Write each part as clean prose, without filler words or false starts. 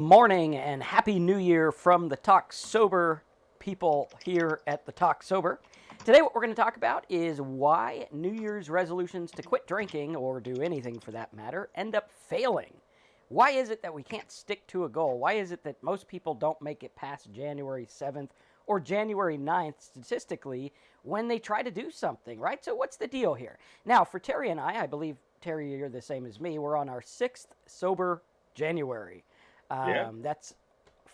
Morning and happy new year from the Talk Sober people here at the Talk Sober. Today what we're going to talk about is why New Year's resolutions to quit drinking, or do anything for that matter, end up failing. Why is it that we can't stick to a goal? Why is it that most people don't make it past January 7th or January 9th statistically when they try to do something, right? So what's the deal here? Now, for Terry and I believe, Terry, you're the same as me, we're on our 6th sober January. Yeah. That's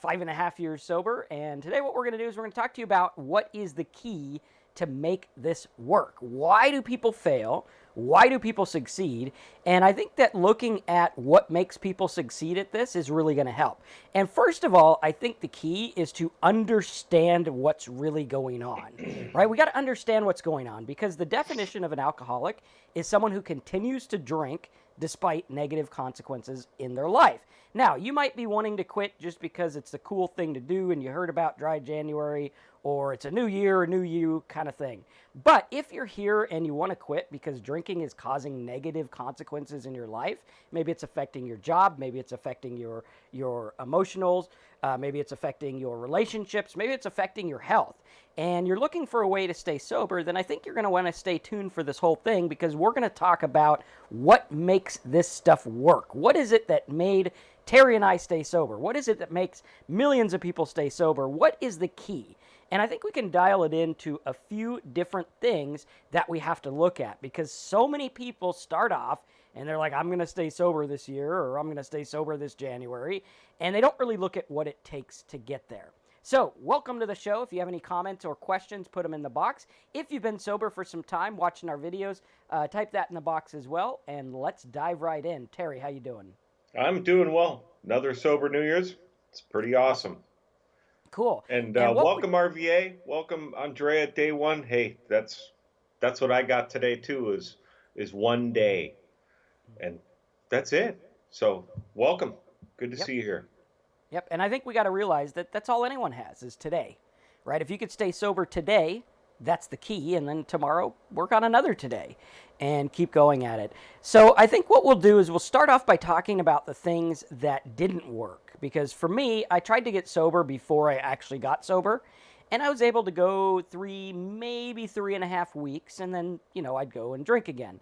5.5 years sober. And today, what we're going to do is we're going to talk to you about what is the key to make this work. Why do people fail? Why do people succeed? And I think that looking at what makes people succeed at this is really going to help. And first of all, I think the key is to understand what's really going on, right? We got to understand what's going on, because the definition of an alcoholic is someone who continues to drink despite negative consequences in their life. Now, you might be wanting to quit just because it's the cool thing to do and you heard about dry January, or it's a new year, a new you kind of thing. But if you're here and you want to quit because drinking is causing negative consequences in your life, maybe it's affecting your job, maybe it's affecting your emotionals, maybe it's affecting your relationships, maybe it's affecting your health, and you're looking for a way to stay sober, then I think you're going to want to stay tuned for this whole thing, because we're going to talk about what makes this stuff work. What is it that made Terry and I stay sober? What is it that makes millions of people stay sober? What is the key? And I think we can dial it into a few different things that we have to look at, because so many people start off and they're like, I'm going to stay sober this year, or I'm going to stay sober this January, and they don't really look at what it takes to get there. So, welcome to the show. If you have any comments or questions, put them in the box. If you've been sober for some time watching our videos, type that in the box as well, and let's dive right in. Terry, how you doing? I'm doing well. Another sober New Year's. It's pretty Awesome. awesome. Cool. And And what would welcome RVA. Welcome Andrea. Day one. Hey, that's what I got today too. Is one day, and that's it. So welcome. Good to Yep. see you here. Yep. And I think we got to realize that that's all anyone has is today, right? If you could stay sober today, that's the key. And then tomorrow, work on another today and keep going at it. So I think what we'll do is we'll start off by talking about the things that didn't work. Because for me, I tried to get sober before I actually got sober. And I was able to go maybe 3.5 weeks. And then, I'd go and drink again.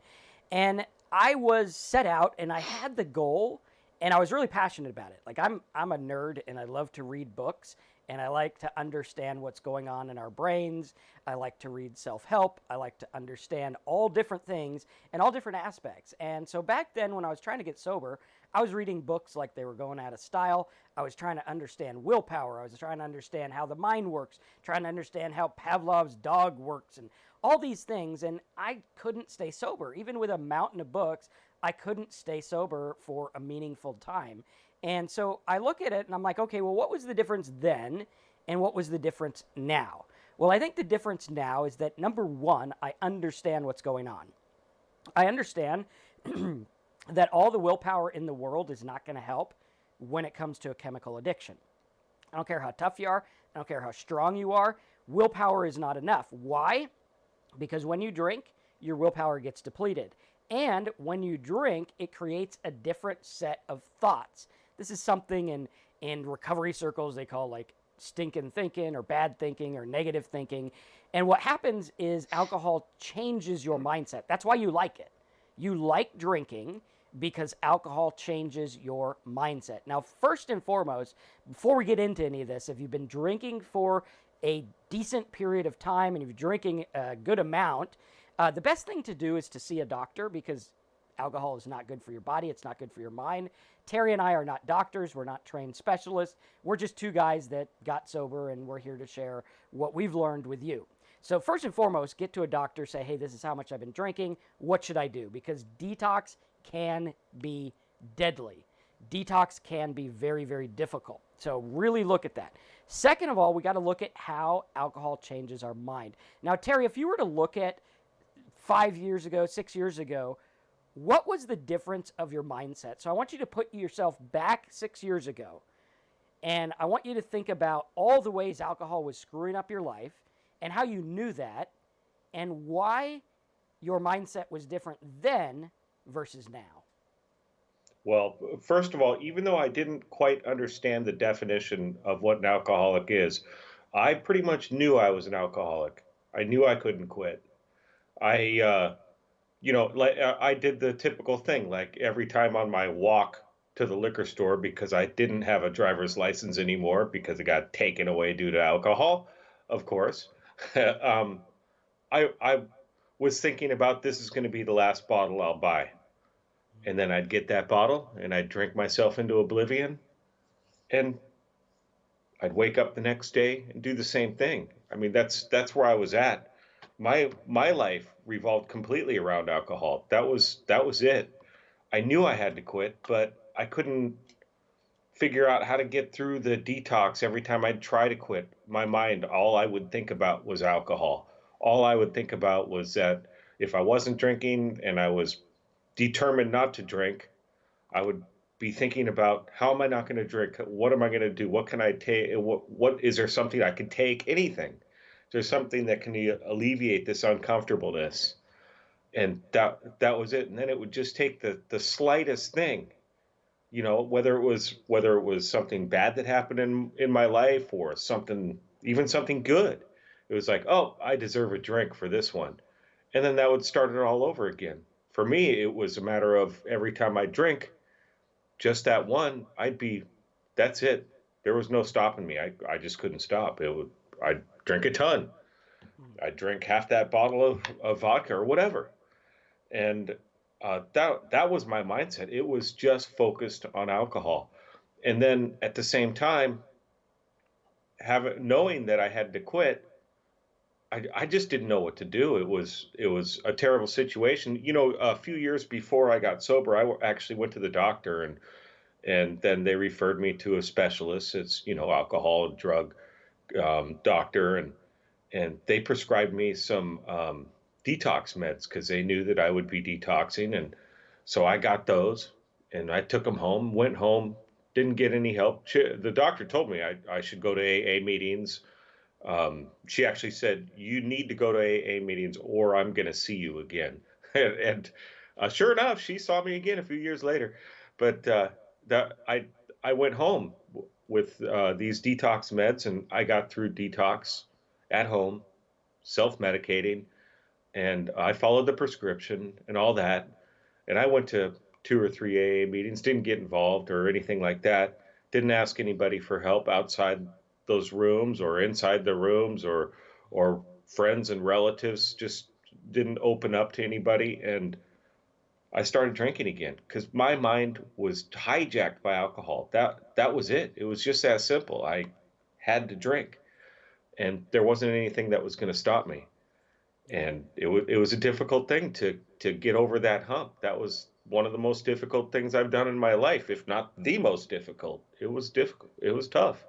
And I was set out and I had the goal, and I was really passionate about it. Like I'm a nerd and I love to read books, and I like to understand what's going on in our brains. I like to read self-help. I like to understand all different things and all different aspects. And so back then when I was trying to get sober, I was reading books like they were going out of style. I was trying to understand willpower. I was trying to understand how the mind works, trying to understand how Pavlov's dog works, and all these things. And I couldn't stay sober. Even with a mountain of books, I couldn't stay sober for a meaningful time. And so I look at it and I'm like, okay, well, what was the difference then and what was the difference now? Well, I think the difference now is that, number one, I understand what's going on. I understand that all the willpower in the world is not going to help when it comes to a chemical addiction. I don't care how tough you are. I don't care how strong you are. Willpower is not enough. Why? Because when you drink, your willpower gets depleted. And when you drink, it creates a different set of thoughts. This is something in recovery circles they call like stinking thinking or bad thinking or negative thinking. And what happens is alcohol changes your mindset. That's why you like it. You like drinking because alcohol changes your mindset. Now, first and foremost, before we get into any of this, if you've been drinking for a decent period of time and you're drinking a good amount, the best thing to do is to see a doctor, because alcohol is not good for your body. It's not good for your mind. Terry and I are not doctors. We're not trained specialists. We're just two guys that got sober, and we're here to share what we've learned with you. So first and foremost, get to a doctor, say, hey, this is how much I've been drinking. What should I do? Because detox can be deadly. Detox can be very, very difficult. So really look at that. Second of all, we got to look at how alcohol changes our mind. Now, Terry, if you were to look at 5 years ago, 6 years ago, what was the difference of your mindset? So I want you to put yourself back 6 years ago, and I want you to think about all the ways alcohol was screwing up your life and how you knew that and why your mindset was different then versus now. Well, first of all, even though I didn't quite understand the definition of what an alcoholic is, I pretty much knew I was an alcoholic. I knew I couldn't quit. I, like I did the typical thing, like every time on my walk to the liquor store because I didn't have a driver's license anymore because it got taken away due to alcohol, of course. um, I was thinking about this is going to be the last bottle I'll buy. And then I'd get that bottle and I'd drink myself into oblivion and I'd wake up the next day and do the same thing. I mean, that's where I was at. My life revolved completely around alcohol. That was it. I knew I had to quit, but I couldn't figure out how to get through the detox every time I'd try to quit. My mind, all I would think about was alcohol. All I would think about was that if I wasn't drinking and I was determined not to drink, I would be thinking about how am I not going to drink? What am I going to do? What can I take? What is there something I can take? Anything. There's something that can alleviate this uncomfortableness. And that was it. And then it would just take the slightest thing, whether it was something bad that happened in my life or something, even something good. It was like, oh, I deserve a drink for this one. And then that would start it all over again. For me, it was a matter of every time I drink, just that one, that's it. There was no stopping me. I just couldn't stop. I'd drink a ton. I'd drink half that bottle of vodka or whatever. And that was my mindset. It was just focused on alcohol. And then at the same time, knowing that I had to quit, I just didn't know what to do. It was a terrible situation. A few years before I got sober, actually went to the doctor and then they referred me to a specialist. It's alcohol and drug doctor, and they prescribed me some detox meds because they knew that I would be detoxing, and so I got those and I took them home. Went home, didn't get any help. The doctor told me I should go to AA meetings. She actually said, "You need to go to AA meetings, or I'm going to see you again." And sure enough, she saw me again a few years later. But that I went home with these detox meds, and I got through detox at home, self-medicating, and I followed the prescription and all that. And I went to 2 or 3 AA meetings, didn't get involved or anything like that. Didn't ask anybody for help outside those rooms or inside the rooms or friends and relatives. Just didn't open up to anybody. And I started drinking again because my mind was hijacked by alcohol. That was it. It was just that simple. I had to drink, and there wasn't anything that was going to stop me. Yeah. And it was a difficult thing to get over that hump. That was one of the most difficult things I've done in my life, if not the most difficult. It was difficult. It was tough.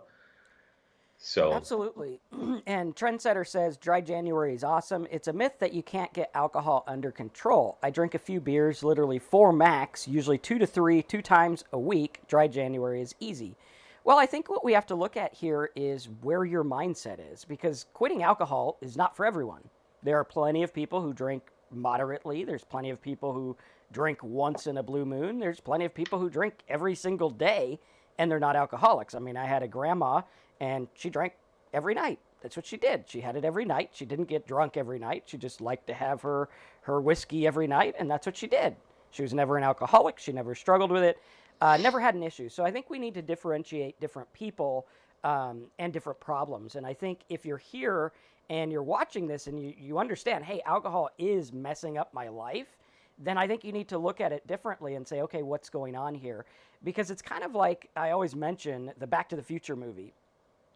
So Absolutely. And Trendsetter says dry January is awesome. It's a myth that you can't get alcohol under control. I drink a few beers, literally four max, usually 2 to 3, 2 times a week. Dry January is easy. Well, I think what we have to look at here is where your mindset is, because quitting alcohol is not for everyone. There are plenty of people who drink moderately. There's plenty of people who drink once in a blue moon. There's plenty of people who drink every single day and they're not alcoholics. I mean, I had a grandma and she drank every night. That's what she did. She had it every night. She didn't get drunk every night. She just liked to have her whiskey every night, and that's what she did. She was never an alcoholic. She never struggled with it. Never had an issue. So I think we need to differentiate different people and different problems. And I think if you're here and you're watching this and you understand, hey, alcohol is messing up my life, then I think you need to look at it differently and say, okay, what's going on here? Because it's kind of like I always mention the Back to the Future movie,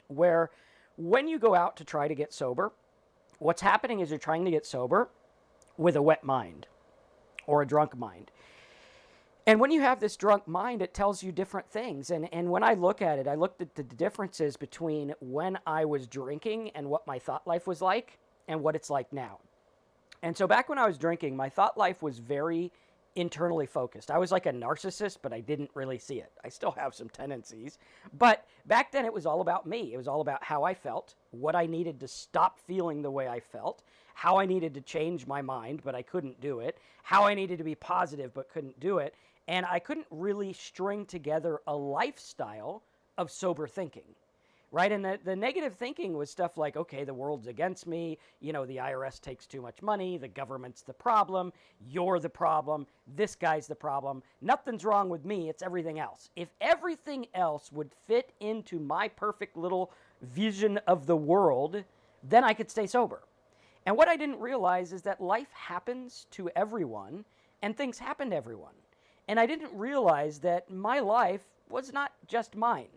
where when you go out to try to get sober, what's happening is you're trying to get sober with a wet mind or a drunk mind. And when you have this drunk mind, it tells you different things. And when I look at it, I looked at the differences between when I was drinking and what my thought life was like and what it's like now. And so back when I was drinking, my thought life was very internally focused. I was like a narcissist, but I didn't really see it. I still have some tendencies. But back then it was all about me. It was all about how I felt, what I needed to stop feeling the way I felt, how I needed to change my mind, but I couldn't do it, how I needed to be positive, but couldn't do it. And I couldn't really string together a lifestyle of sober thinking, right? And the negative thinking was stuff like, okay, the world's against me. The IRS takes too much money. The government's the problem. You're the problem. This guy's the problem. Nothing's wrong with me. It's everything else. If everything else would fit into my perfect little vision of the world, then I could stay sober. And what I didn't realize is that life happens to everyone and things happen to everyone. And I didn't realize that my life was not just mine,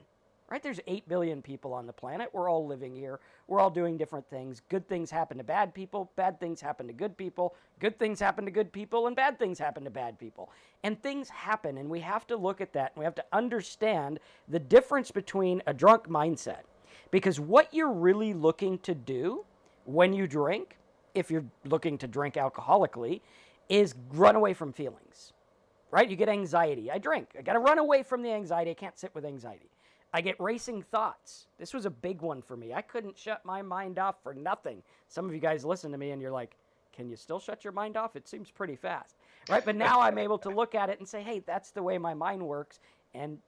right? There's 8 billion people on the planet. We're all living here. We're all doing different things. Good things happen to bad people. Bad things happen to good people. Good things happen to good people. And bad things happen to bad people. And things happen, and we have to look at that, and we have to understand the difference between a drunk mindset. Because what you're really looking to do when you drink, if you're looking to drink alcoholically, is run away from feelings, right? You get anxiety. I drink. I got to run away from the anxiety. I can't sit with anxiety. I get racing thoughts. This was a big one for me. I couldn't shut my mind off for nothing. Some of you guys listen to me and you're like, can you still shut your mind off? It seems pretty fast, right? But now I'm able to look at it and say, hey, that's the way my mind works, and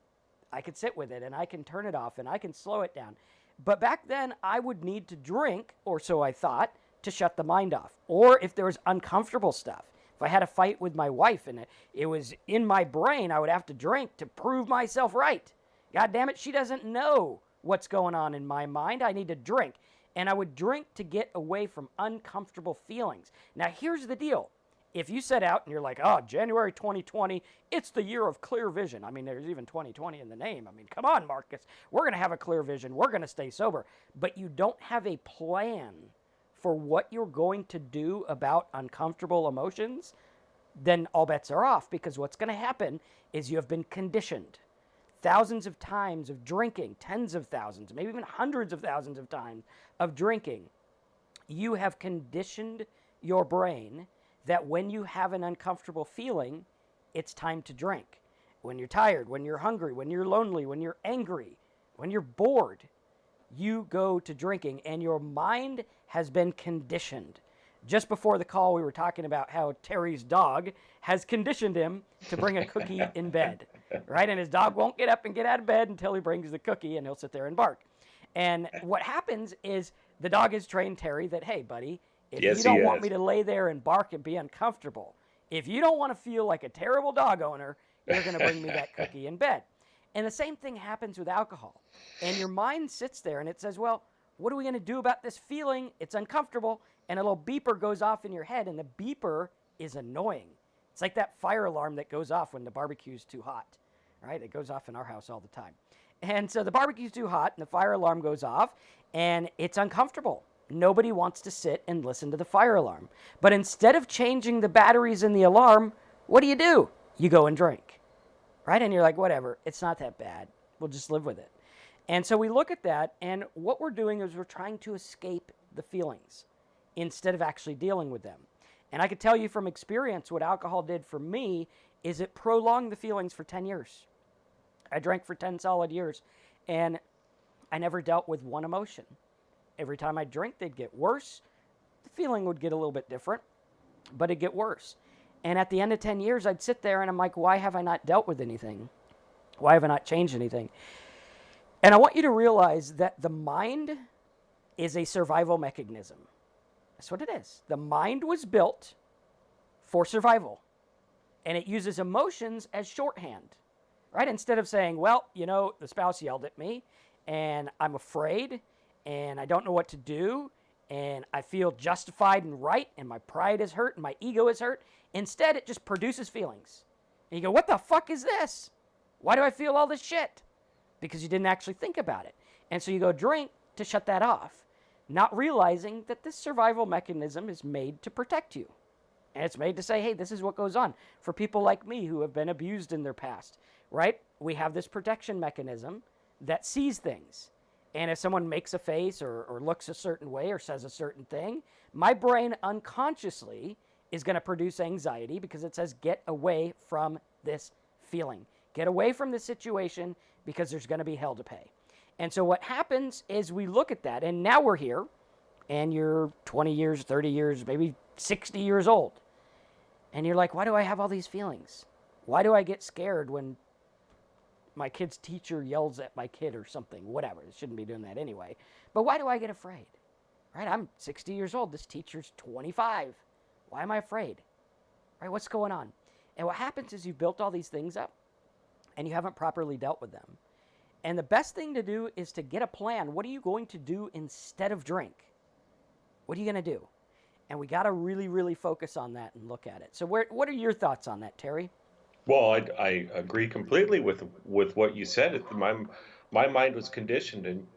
I can sit with it, and I can turn it off, and I can slow it down. But back then, I would need to drink, or so I thought, to shut the mind off. Or if there was uncomfortable stuff, if I had a fight with my wife and it was in my brain, I would have to drink to prove myself right. God damn it, she doesn't know what's going on in my mind. I need to drink. And I would drink to get away from uncomfortable feelings. Now, here's the deal. If you set out and you're like, oh, January 2020, it's the year of clear vision. I mean, there's even 2020 in the name. I mean, come on, Marcus. We're going to have a clear vision. We're going to stay sober. But you don't have a plan for what you're going to do about uncomfortable emotions, then all bets are off, because what's going to happen is you have been conditioned thousands of times of drinking, tens of thousands, maybe even hundreds of thousands of times of drinking. You have conditioned your brain that when you have an uncomfortable feeling, it's time to drink. When you're tired, when you're hungry, when you're lonely, when you're angry, when you're bored, you go to drinking, and your mind has been conditioned. Just before the call, we were talking about how Terry's dog has conditioned him to bring a cookie in bed, right? And his dog won't get up and get out of bed until he brings the cookie, and he'll sit there and bark. And what happens is the dog has trained Terry that, hey, buddy, if you don't want me to lay there and bark and be uncomfortable, if you don't want to feel like a terrible dog owner, you're going to bring me that cookie in bed. And the same thing happens with alcohol. And your mind sits there and it says, well, what are we going to do about this feeling? It's uncomfortable. And a little beeper goes off in your head, and the beeper is annoying. It's like that fire alarm that goes off when the barbecue's too hot, right? It goes off in our house all the time. And so the barbecue's too hot, and the fire alarm goes off, and it's uncomfortable. Nobody wants to sit and listen to the fire alarm. But instead of changing the batteries in the alarm, what do? You go and drink, right? And you're like, whatever, it's not that bad. We'll just live with it. And so we look at that, and what we're doing is we're trying to escape the feelings instead of actually dealing with them. And I could tell you from experience what alcohol did for me is it prolonged the feelings for 10 years. I drank for 10 solid years, and I never dealt with one emotion. Every time I drink, they'd get worse. The feeling would get a little bit different, but it'd get worse. And at the end of 10 years, I'd sit there and I'm like, why have I not dealt with anything? Why have I not changed anything? And I want you to realize that the mind is a survival mechanism. That's what it is. The mind was built for survival, and it uses emotions as shorthand, right? Instead of saying, well, the spouse yelled at me, and I'm afraid, and I don't know what to do, and I feel justified and right, and my pride is hurt, and my ego is hurt. Instead, it just produces feelings. And you go, what the fuck is this? Why do I feel all this shit? Because you didn't actually think about it. And so you go drink to shut that off, not realizing that this survival mechanism is made to protect you. And it's made to say, hey, this is what goes on. For people like me who have been abused in their past, right? We have this protection mechanism that sees things. And if someone makes a face or looks a certain way or says a certain thing, my brain unconsciously is going to produce anxiety because it says, get away from this feeling. Get away from this situation because there's going to be hell to pay. And so what happens is we look at that, and now we're here, and you're 20 years, 30 years, maybe 60 years old. And you're like, why do I have all these feelings? Why do I get scared when my kid's teacher yells at my kid or something? Whatever. It shouldn't be doing that anyway. But why do I get afraid? Right? I'm 60 years old. This teacher's 25. Why am I afraid? Right? What's going on? And what happens is you've built all these things up and you haven't properly dealt with them. And the best thing to do is to get a plan. What are you going to do instead of drink? What are you going to do? And we got to really, really focus on that and look at it. So, what are your thoughts on that, Terry? Well, I agree completely with what you said. My mind was conditioned, and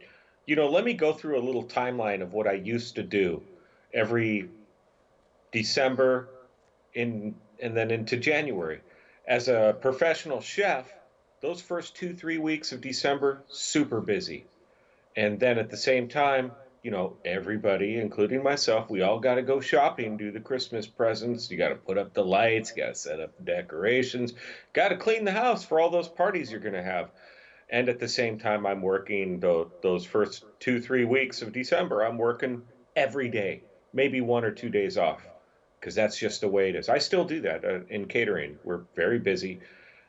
let me go through a little timeline of what I used to do every December and then into January. As a professional chef, those first 2, 3 weeks of December, super busy. And then at the same time, everybody, including myself, we all got to go shopping, do the Christmas presents. You got to put up the lights, you got to set up the decorations, got to clean the house for all those parties you're going to have. And at the same time, I'm working those first 2, 3 weeks of December. I'm working every day, maybe 1 or 2 days off, because that's just the way it is. I still do that in catering. We're very busy.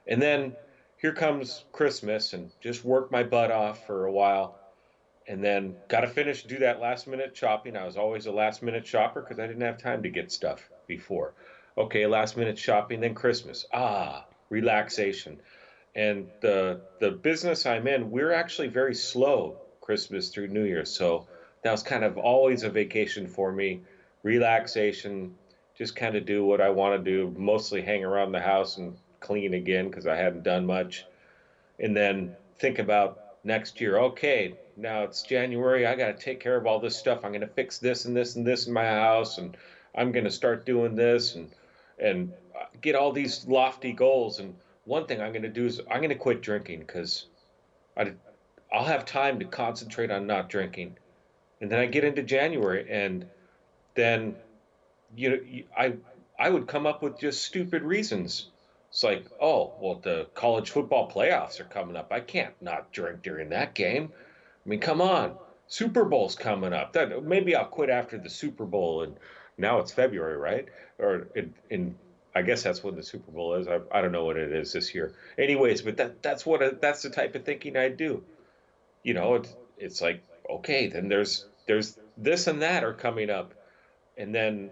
And then here comes Christmas and just work my butt off for a while and then got to do that last minute shopping. I was always a last minute shopper because I didn't have time to get stuff before. Okay, last minute shopping, then Christmas. Relaxation. And the business I'm in, we're actually very slow Christmas through New Year. So that was kind of always a vacation for me. Relaxation, just kind of do what I want to do, mostly hang around the house and clean again because I hadn't done much, and then think about next year. Okay, now it's January. I got to take care of all this stuff. I'm going to fix this and this and this in my house, and I'm going to start doing this and get all these lofty goals. And one thing I'm going to do is I'm going to quit drinking because I'll have time to concentrate on not drinking. And then I get into January, and then you know, I would come up with just stupid reasons. It's like, oh, well, the college football playoffs are coming up. I can't not drink during that game. I mean, come on, Super Bowl's coming up. That maybe I'll quit after the Super Bowl, and now it's February, right? Or in I guess that's when the Super Bowl is. I don't know what it is this year. Anyways, but that's the type of thinking I do. It's like, okay, then there's this and that are coming up, and then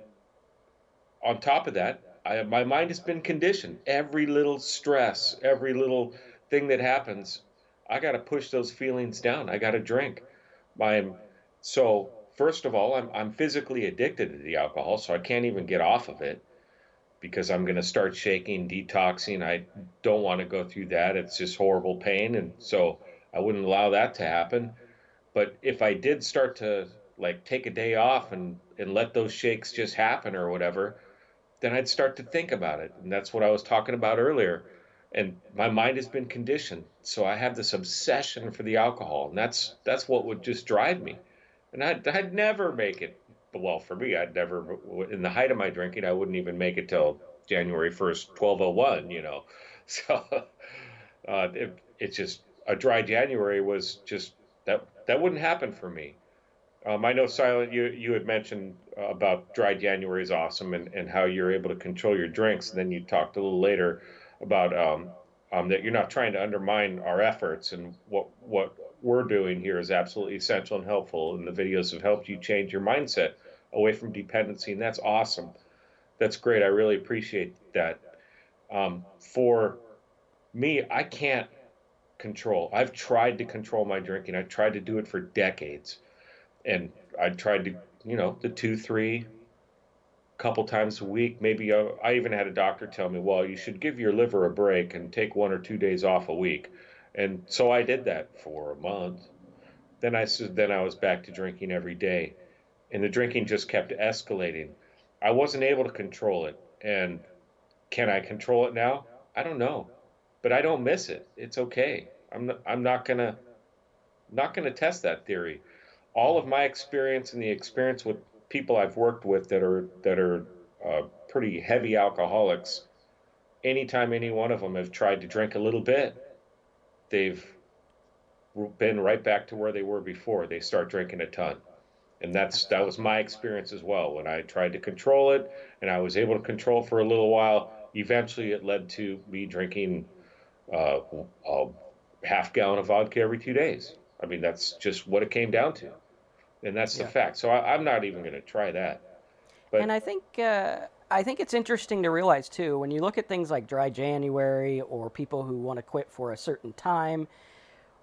on top of that, my mind has been conditioned. Every little stress, every little thing that happens, I got to push those feelings down. I got to drink. I'm so first of all, I'm physically addicted to the alcohol, so I can't even get off of it because I'm going to start shaking, detoxing. I don't want to go through that. It's just horrible pain, and so I wouldn't allow that to happen. But if I did start to like take a day off and let those shakes just happen or whatever, then I'd start to think about it. And that's what I was talking about earlier. And my mind has been conditioned. So I have this obsession for the alcohol. And that's what would just drive me. And I'd never make it. Well, for me, I'd never, in the height of my drinking, I wouldn't even make it till January 1st, 1201. So it's just a dry January was just, that wouldn't happen for me. I know, Silent, you had mentioned about dry January is awesome and how you're able to control your drinks. And then you talked a little later about that you're not trying to undermine our efforts, and what we're doing here is absolutely essential and helpful. And the videos have helped you change your mindset away from dependency, and that's awesome. That's great. I really appreciate that. For me, I can't control. I've tried to control my drinking. I've tried to do it for decades, and I tried to, the 2, 3, couple times a week. Maybe I even had a doctor tell me, well, you should give your liver a break and take 1 or 2 days off a week. And so I did that for a month. Then I was back to drinking every day, and the drinking just kept escalating. I wasn't able to control it. And can I control it now? I don't know, but I don't miss it. It's okay. I'm not gonna test that theory. All of my experience and the experience with people I've worked with that are pretty heavy alcoholics, anytime any one of them have tried to drink a little bit, they've been right back to where they were before. They start drinking a ton. And that was my experience as well. When I tried to control it and I was able to control for a little while, Eventually, it led to me drinking uh, a half gallon of vodka every 2 days. I mean, that's just what it came down to, and that's the Yeah. fact. So I'm not even going to try that. And But I think it's interesting to realize too when you look at things like dry January or people who want to quit for a certain time.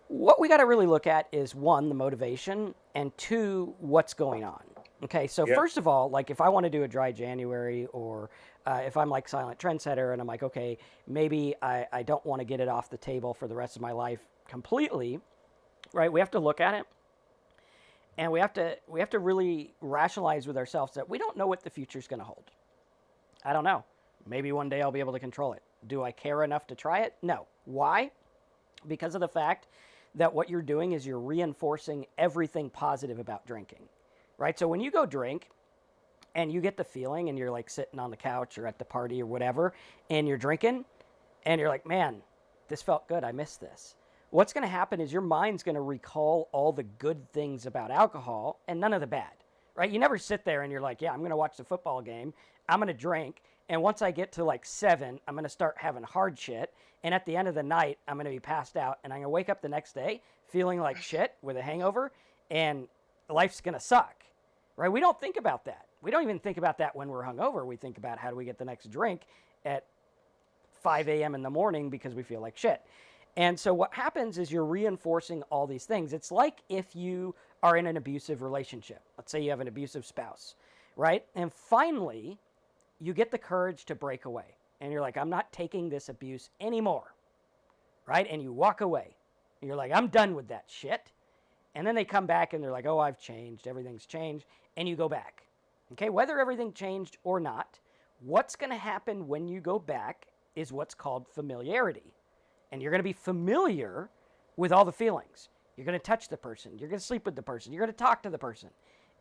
What we got to really look at is one, the motivation, and two, what's going on. Okay, so yeah, first of all, like if I want to do a dry January, or if I'm like Silent Trendsetter and I'm like, okay, maybe I don't want to get it off the table for the rest of my life completely, right? We have to look at it, and we have to really rationalize with ourselves that we don't know what the future is going to hold. I don't know. Maybe one day I'll be able to control it. Do I care enough to try it? No. Why? Because of the fact that what you're doing is you're reinforcing everything positive about drinking, right? So when you go drink and you get the feeling and you're like sitting on the couch or at the party or whatever, and you're drinking and you're like, man, this felt good. I missed this. What's going to happen is your mind's going to recall all the good things about alcohol and none of the bad, right? You never sit there and you're like, yeah, I'm going to watch the football game. I'm going to drink. And once I get to like 7, I'm going to start having hard shit. And at the end of the night, I'm going to be passed out. And I'm going to wake up the next day feeling like shit with a hangover. And life's going to suck, right? We don't think about that. We don't even think about that when we're hungover. We think about how do we get the next drink at 5 a.m. in the morning because we feel like shit. And so what happens is you're reinforcing all these things. It's like if you are in an abusive relationship. Let's say you have an abusive spouse, right? And finally, you get the courage to break away. And you're like, I'm not taking this abuse anymore, right? And you walk away. And you're like, I'm done with that shit. And then they come back and they're like, oh, I've changed. Everything's changed. And you go back. Okay, whether everything changed or not, what's going to happen when you go back is what's called familiarity. And you're going to be familiar with all the feelings. You're going to touch the person. You're going to sleep with the person. You're going to talk to the person.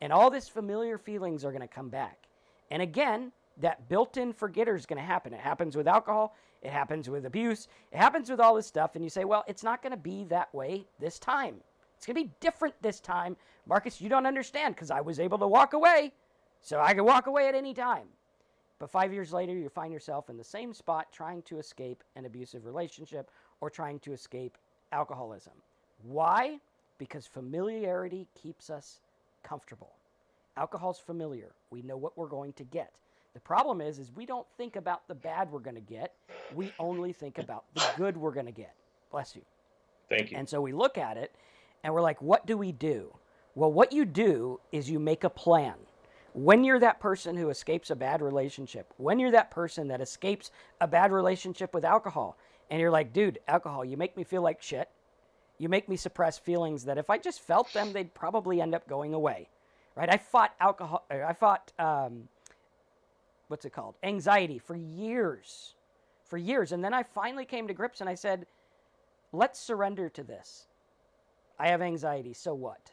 And all these familiar feelings are going to come back. And again, that built-in forgetter is going to happen. It happens with alcohol. It happens with abuse. It happens with all this stuff. And you say, well, it's not going to be that way this time. It's going to be different this time. Marcus, you don't understand because I was able to walk away. So I can walk away at any time. But 5 years later, you find yourself in the same spot trying to escape an abusive relationship or trying to escape alcoholism. Why? Because familiarity keeps us comfortable. Alcohol's familiar. We know what we're going to get. The problem is we don't think about the bad we're going to get. We only think about the good we're going to get. Bless you. thank you. And so we look at it and we're like, what do we do? Well, what you do is you make a plan. When you're that person who escapes a bad relationship, when you're that person that escapes a bad relationship with alcohol, and you're like, dude, alcohol, you make me feel like shit. You make me suppress feelings that if I just felt them, they'd probably end up going away, right? I fought what's it called? Anxiety for years. And then I finally came to grips and I said, let's surrender to this. I have anxiety, so what?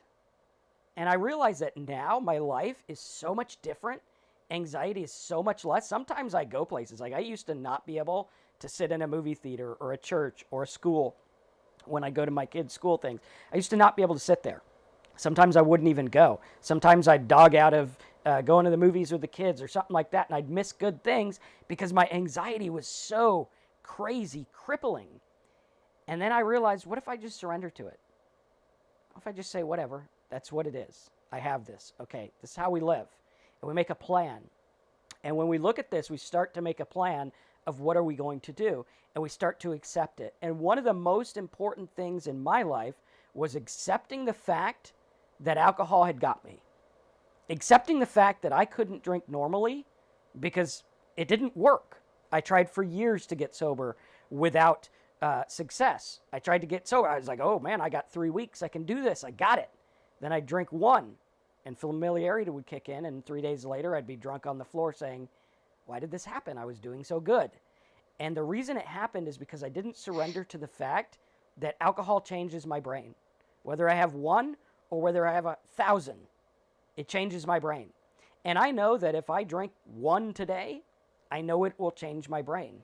And I realize that now my life is so much different. Anxiety is so much less. Sometimes I go places. Like I used to not be able to sit in a movie theater or a church or a school when I go to my kids' school things. I used to not be able to sit there. Sometimes I wouldn't even go. Sometimes I'd dog out of going to the movies with the kids or something like that, and I'd miss good things because my anxiety was so crazy, crippling. And then I realized, what if I just surrender to it? What if I just say, whatever, that's what it is. I have this. Okay, this is how we live. And we make a plan. And when we look at this, we start to make a plan of what are we going to do. And we start to accept it. And one of the most important things in my life was accepting the fact that alcohol had got me. Accepting the fact that I couldn't drink normally because it didn't work. I tried for years to get sober without success. I tried to get sober. I was like, oh man, I got 3 weeks. I can do this. I got it. Then I'd drink one and familiarity would kick in. And 3 days later, I'd be drunk on the floor saying, why did this happen? I was doing so good. And the reason it happened is because I didn't surrender to the fact that alcohol changes my brain. Whether I have one or whether I have 1,000, it changes my brain. And I know that if I drink one today, I know it will change my brain.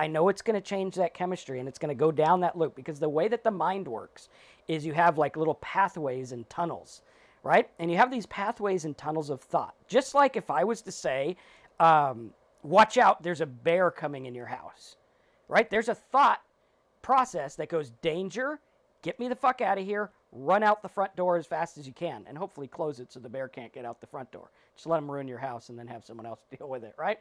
I know it's going to change that chemistry and it's going to go down that loop because the way that the mind works is you have like little pathways and tunnels, right? And you have these pathways and tunnels of thought. Just like if I was to say, watch out, there's a bear coming in your house, right? There's a thought process that goes, danger, get me the fuck out of here, run out the front door as fast as you can, and hopefully close it so the bear can't get out the front door. Just let them ruin your house and then have someone else deal with it, right?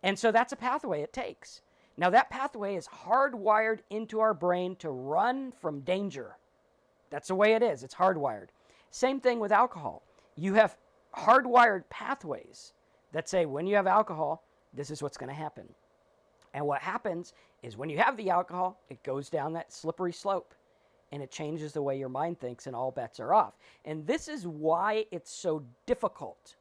And so that's a pathway it takes. Now, that pathway is hardwired into our brain to run from danger. That's the way it is. It's hardwired. Same thing with alcohol. You have hardwired pathways that say when you have alcohol, this is what's going to happen. And what happens is when you have the alcohol, it goes down that slippery slope and it changes the way your mind thinks and all bets are off. And this is why it's so difficult,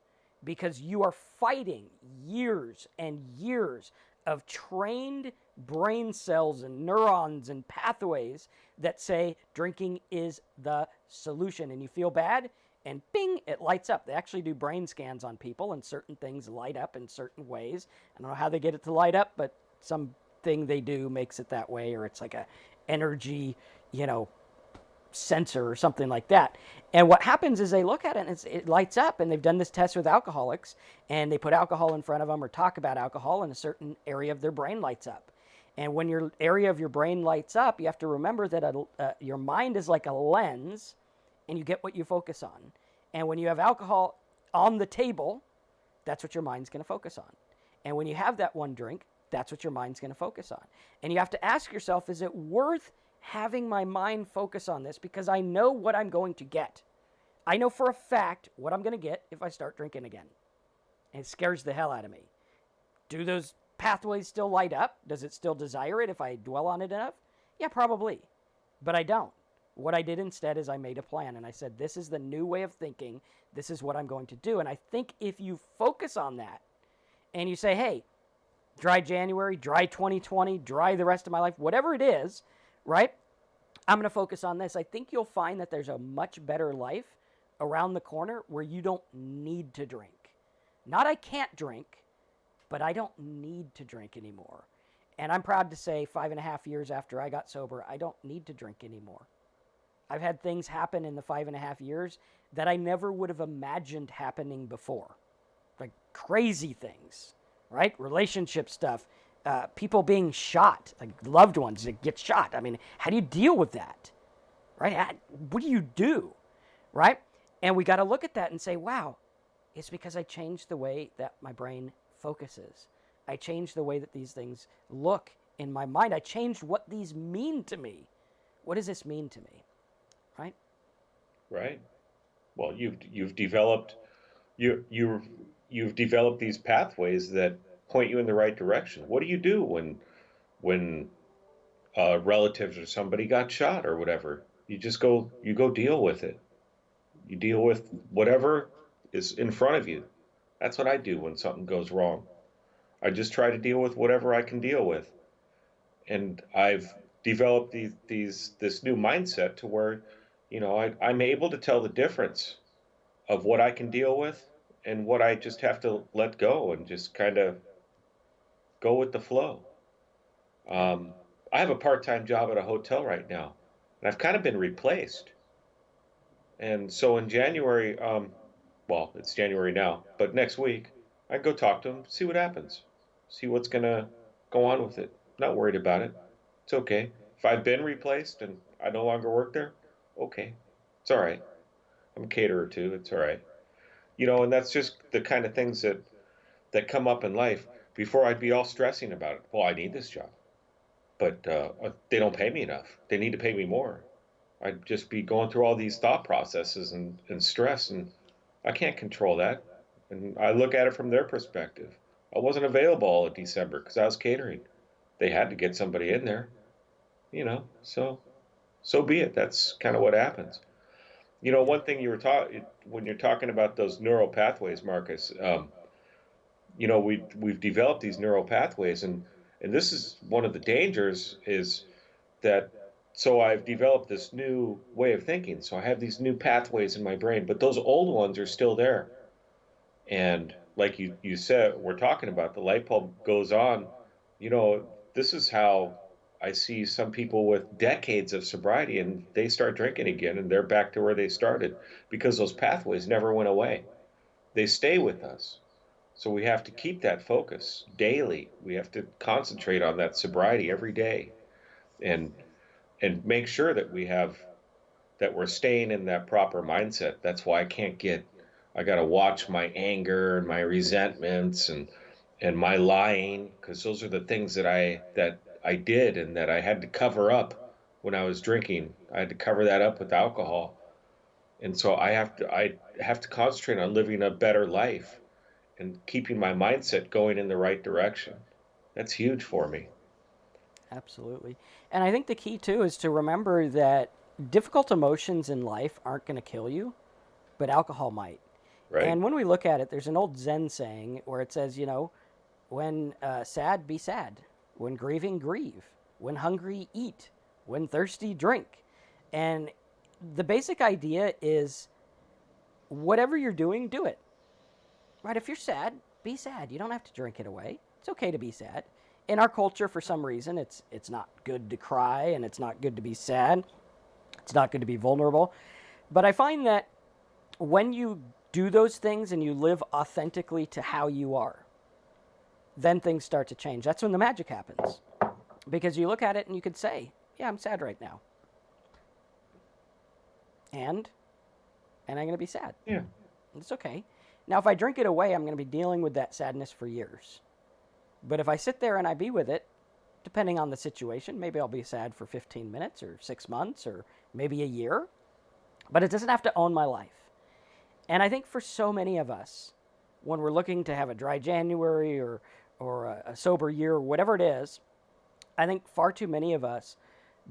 because you are fighting years and years of trained brain cells and neurons and pathways that say drinking is the solution. And you feel bad and bing, it lights up. They actually do brain scans on people and certain things light up in certain ways. I don't know how they get it to light up, but something they do makes it that way, or it's like a energy, sensor or something like that. And what happens is they look at it and it lights up, and they've done this test with alcoholics, and they put alcohol in front of them or talk about alcohol, and a certain area of their brain lights up. And when your area of your brain lights up, you have to remember that your mind is like a lens, and you get what you focus on. And when you have alcohol on the table, that's what your mind's going to focus on. And when you have that one drink, that's what your mind's going to focus on. And you have to ask yourself, is it worth having my mind focus on this? Because I know what I'm going to get. I know for a fact what I'm going to get if I start drinking again. And it scares the hell out of me. Do those pathways still light up? Does it still desire it if I dwell on it enough? Yeah, probably. But I don't. What I did instead is I made a plan, and I said, this is the new way of thinking. This is what I'm going to do. And I think if you focus on that and you say, hey, dry January, dry 2020, dry the rest of my life, whatever it is, right? I'm going to focus on this. I think you'll find that there's a much better life around the corner where you don't need to drink. Not I can't drink, but I don't need to drink anymore. And I'm proud to say 5.5 years after I got sober, I don't need to drink anymore. I've had things happen in the 5.5 years that I never would have imagined happening before. Like crazy things, right? Relationship stuff, people being shot, like loved ones that get shot. I mean, how do you deal with that, right? What do you do, right? And we got to look at that and say, wow, it's because I changed the way that my brain focuses. I changed the way that these things look in my mind. I changed what these mean to me. What does this mean to me, right? Right. Well, you've developed you've developed these pathways that point you in the right direction. What do you do when relatives or somebody got shot or whatever? You go deal with it. You deal with whatever is in front of you. That's what I do when something goes wrong. I just try to deal with whatever I can deal with. And I've developed this new mindset to where, I'm able to tell the difference of what I can deal with and what I just have to let go and just kind of go with the flow. Um, I have a part-time job at a hotel right now, and I've kind of been replaced. And so in January, well, it's January now, but next week, I go talk to him, see what happens, see what's gonna go on with it. Not worried about it. It's okay. If I've been replaced and I no longer work there, okay, it's all right. I'm a caterer too. It's all right. And that's just the kind of things that come up in life. Before I'd be all stressing about it. Well, I need this job, but they don't pay me enough. They need to pay me more. I'd just be going through all these thought processes and stress, and I can't control that. And I look at it from their perspective. I wasn't available all of December because I was catering. They had to get somebody in there, so be it. That's kind of what happens. Yeah. One thing you were talking when you're talking about those neural pathways, Marcus. We've developed these neural pathways, and this is one of the dangers is that. So I've developed this new way of thinking. So I have these new pathways in my brain, but those old ones are still there. And like you said, we're talking about the light bulb goes on. This is how I see some people with decades of sobriety and they start drinking again and they're back to where they started because those pathways never went away. They stay with us. So we have to keep that focus daily. We have to concentrate on that sobriety every day, and make sure that we're staying in that proper mindset. That's why I got to watch my anger and my resentments and my lying, because those are the things that I did and that I had to cover up when I was drinking. I had to cover that up with alcohol. And so I have to concentrate on living a better life and keeping my mindset going in the right direction. That's huge for me, Absolutely. And I think the key too is to remember that difficult emotions in life aren't going to kill you, but alcohol might. right? And when we look at it, there's an old Zen saying where it says, when sad, be sad. When grieving, grieve. When hungry, eat. When thirsty, drink. And the basic idea is whatever you're doing, do it. Right? If you're sad, be sad. You don't have to drink it away. It's okay to be sad. In our culture, for some reason, it's not good to cry and it's not good to be sad. It's not good to be vulnerable. But I find that when you do those things and you live authentically to how you are, then things start to change. That's when the magic happens. Because you look at it and you could say, yeah, I'm sad right now. And I'm going to be sad. Yeah. It's okay. Now, if I drink it away, I'm going to be dealing with that sadness for years. But if I sit there and I be with it, depending on the situation, maybe I'll be sad for 15 minutes or 6 months or maybe a year. But it doesn't have to own my life. And I think for so many of us, when we're looking to have a dry January or a sober year or whatever it is, I think far too many of us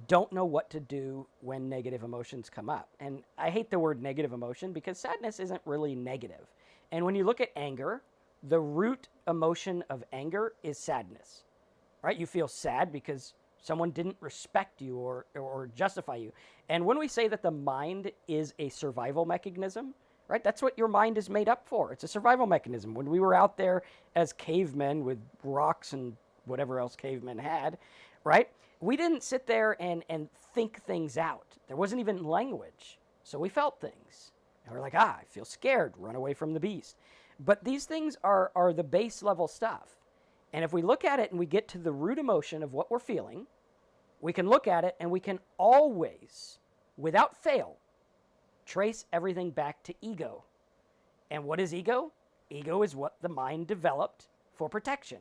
don't know what to do when negative emotions come up. And I hate the word negative emotion because sadness isn't really negative. And when you look at anger, the root emotion of anger is sadness, right? You feel sad because someone didn't respect you or justify you. And when we say that the mind is a survival mechanism, right? That's what your mind is made up for. It's a survival mechanism. When we were out there as cavemen with rocks and whatever else cavemen had, right? We didn't sit there and think things out. There wasn't even language. So we felt things. And we're like, I feel scared, run away from the beast. But these things are the base level stuff. And if we look at it and we get to the root emotion of what we're feeling, we can look at it and we can always, without fail, trace everything back to ego. And what is ego? Ego is what the mind developed for protection.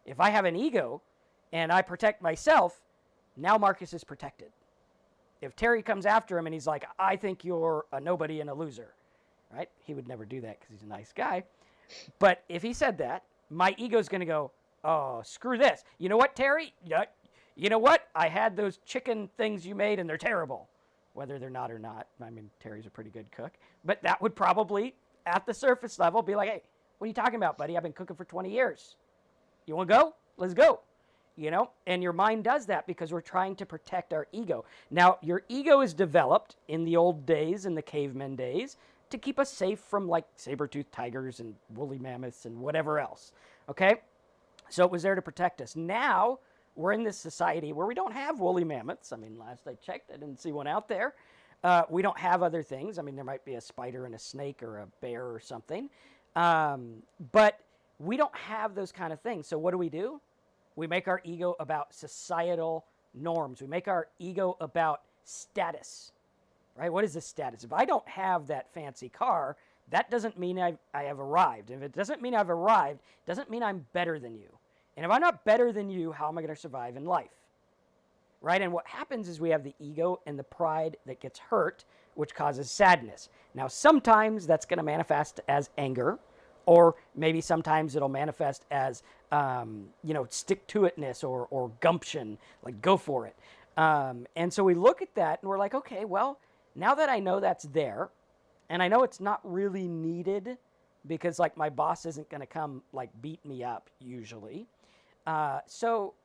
If I have an ego and I protect myself, now Marcus is protected. If Terry comes after him and he's like, I think you're a nobody and a loser, right? He would never do that because he's a nice guy. But if he said that, my ego's going to go, oh, screw this. You know what, Terry? You know what? I had those chicken things you made and they're terrible. Whether they're not or not. I mean, Terry's a pretty good cook. But that would probably, at the surface level, be like, hey, what are you talking about, buddy? I've been cooking for 20 years. You want to go? Let's go. And your mind does that because we're trying to protect our ego. Now, your ego is developed in the old days, in the cavemen days, to keep us safe from like saber-toothed tigers and woolly mammoths and whatever else. Okay? So it was there to protect us. Now, we're in this society where we don't have woolly mammoths. I mean, last I checked, I didn't see one out there. We don't have other things. I mean, there might be a spider and a snake or a bear or something. But we don't have those kind of things. So what do? We make our ego about societal norms. We make our ego about status, right? What is this status? If I don't have that fancy car, that doesn't mean I have arrived. And if it doesn't mean I've arrived, it doesn't mean I'm better than you. And if I'm not better than you, how am I going to survive in life? Right? And what happens is we have the ego and the pride that gets hurt, which causes sadness. Now, sometimes that's going to manifest as anger, or maybe sometimes it'll manifest as, stick-to-itness or gumption, like go for it. And so we look at that and we're like, okay, well, now that I know that's there, and I know it's not really needed because like my boss isn't going to come like beat me up usually. So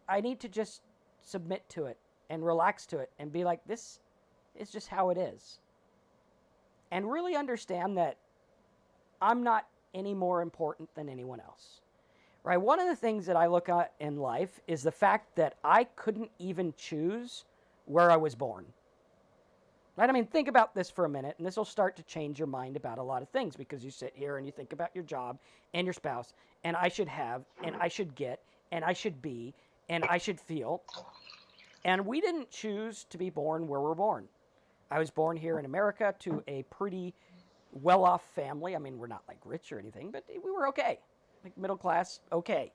I need to just submit to it and relax to it and be like, this is just how it is. And really understand that I'm not any more important than anyone else. Right? One of the things that I look at in life is the fact that I couldn't even choose where I was born. Right? I mean, think about this for a minute, and this will start to change your mind about a lot of things, because you sit here and you think about your job and your spouse, and I should have, and I should get, and I should be, and I should feel. And we didn't choose to be born where we're born. I was born here in America to a pretty well off family. I mean, we're not like rich or anything, but we were okay. Like middle class, okay.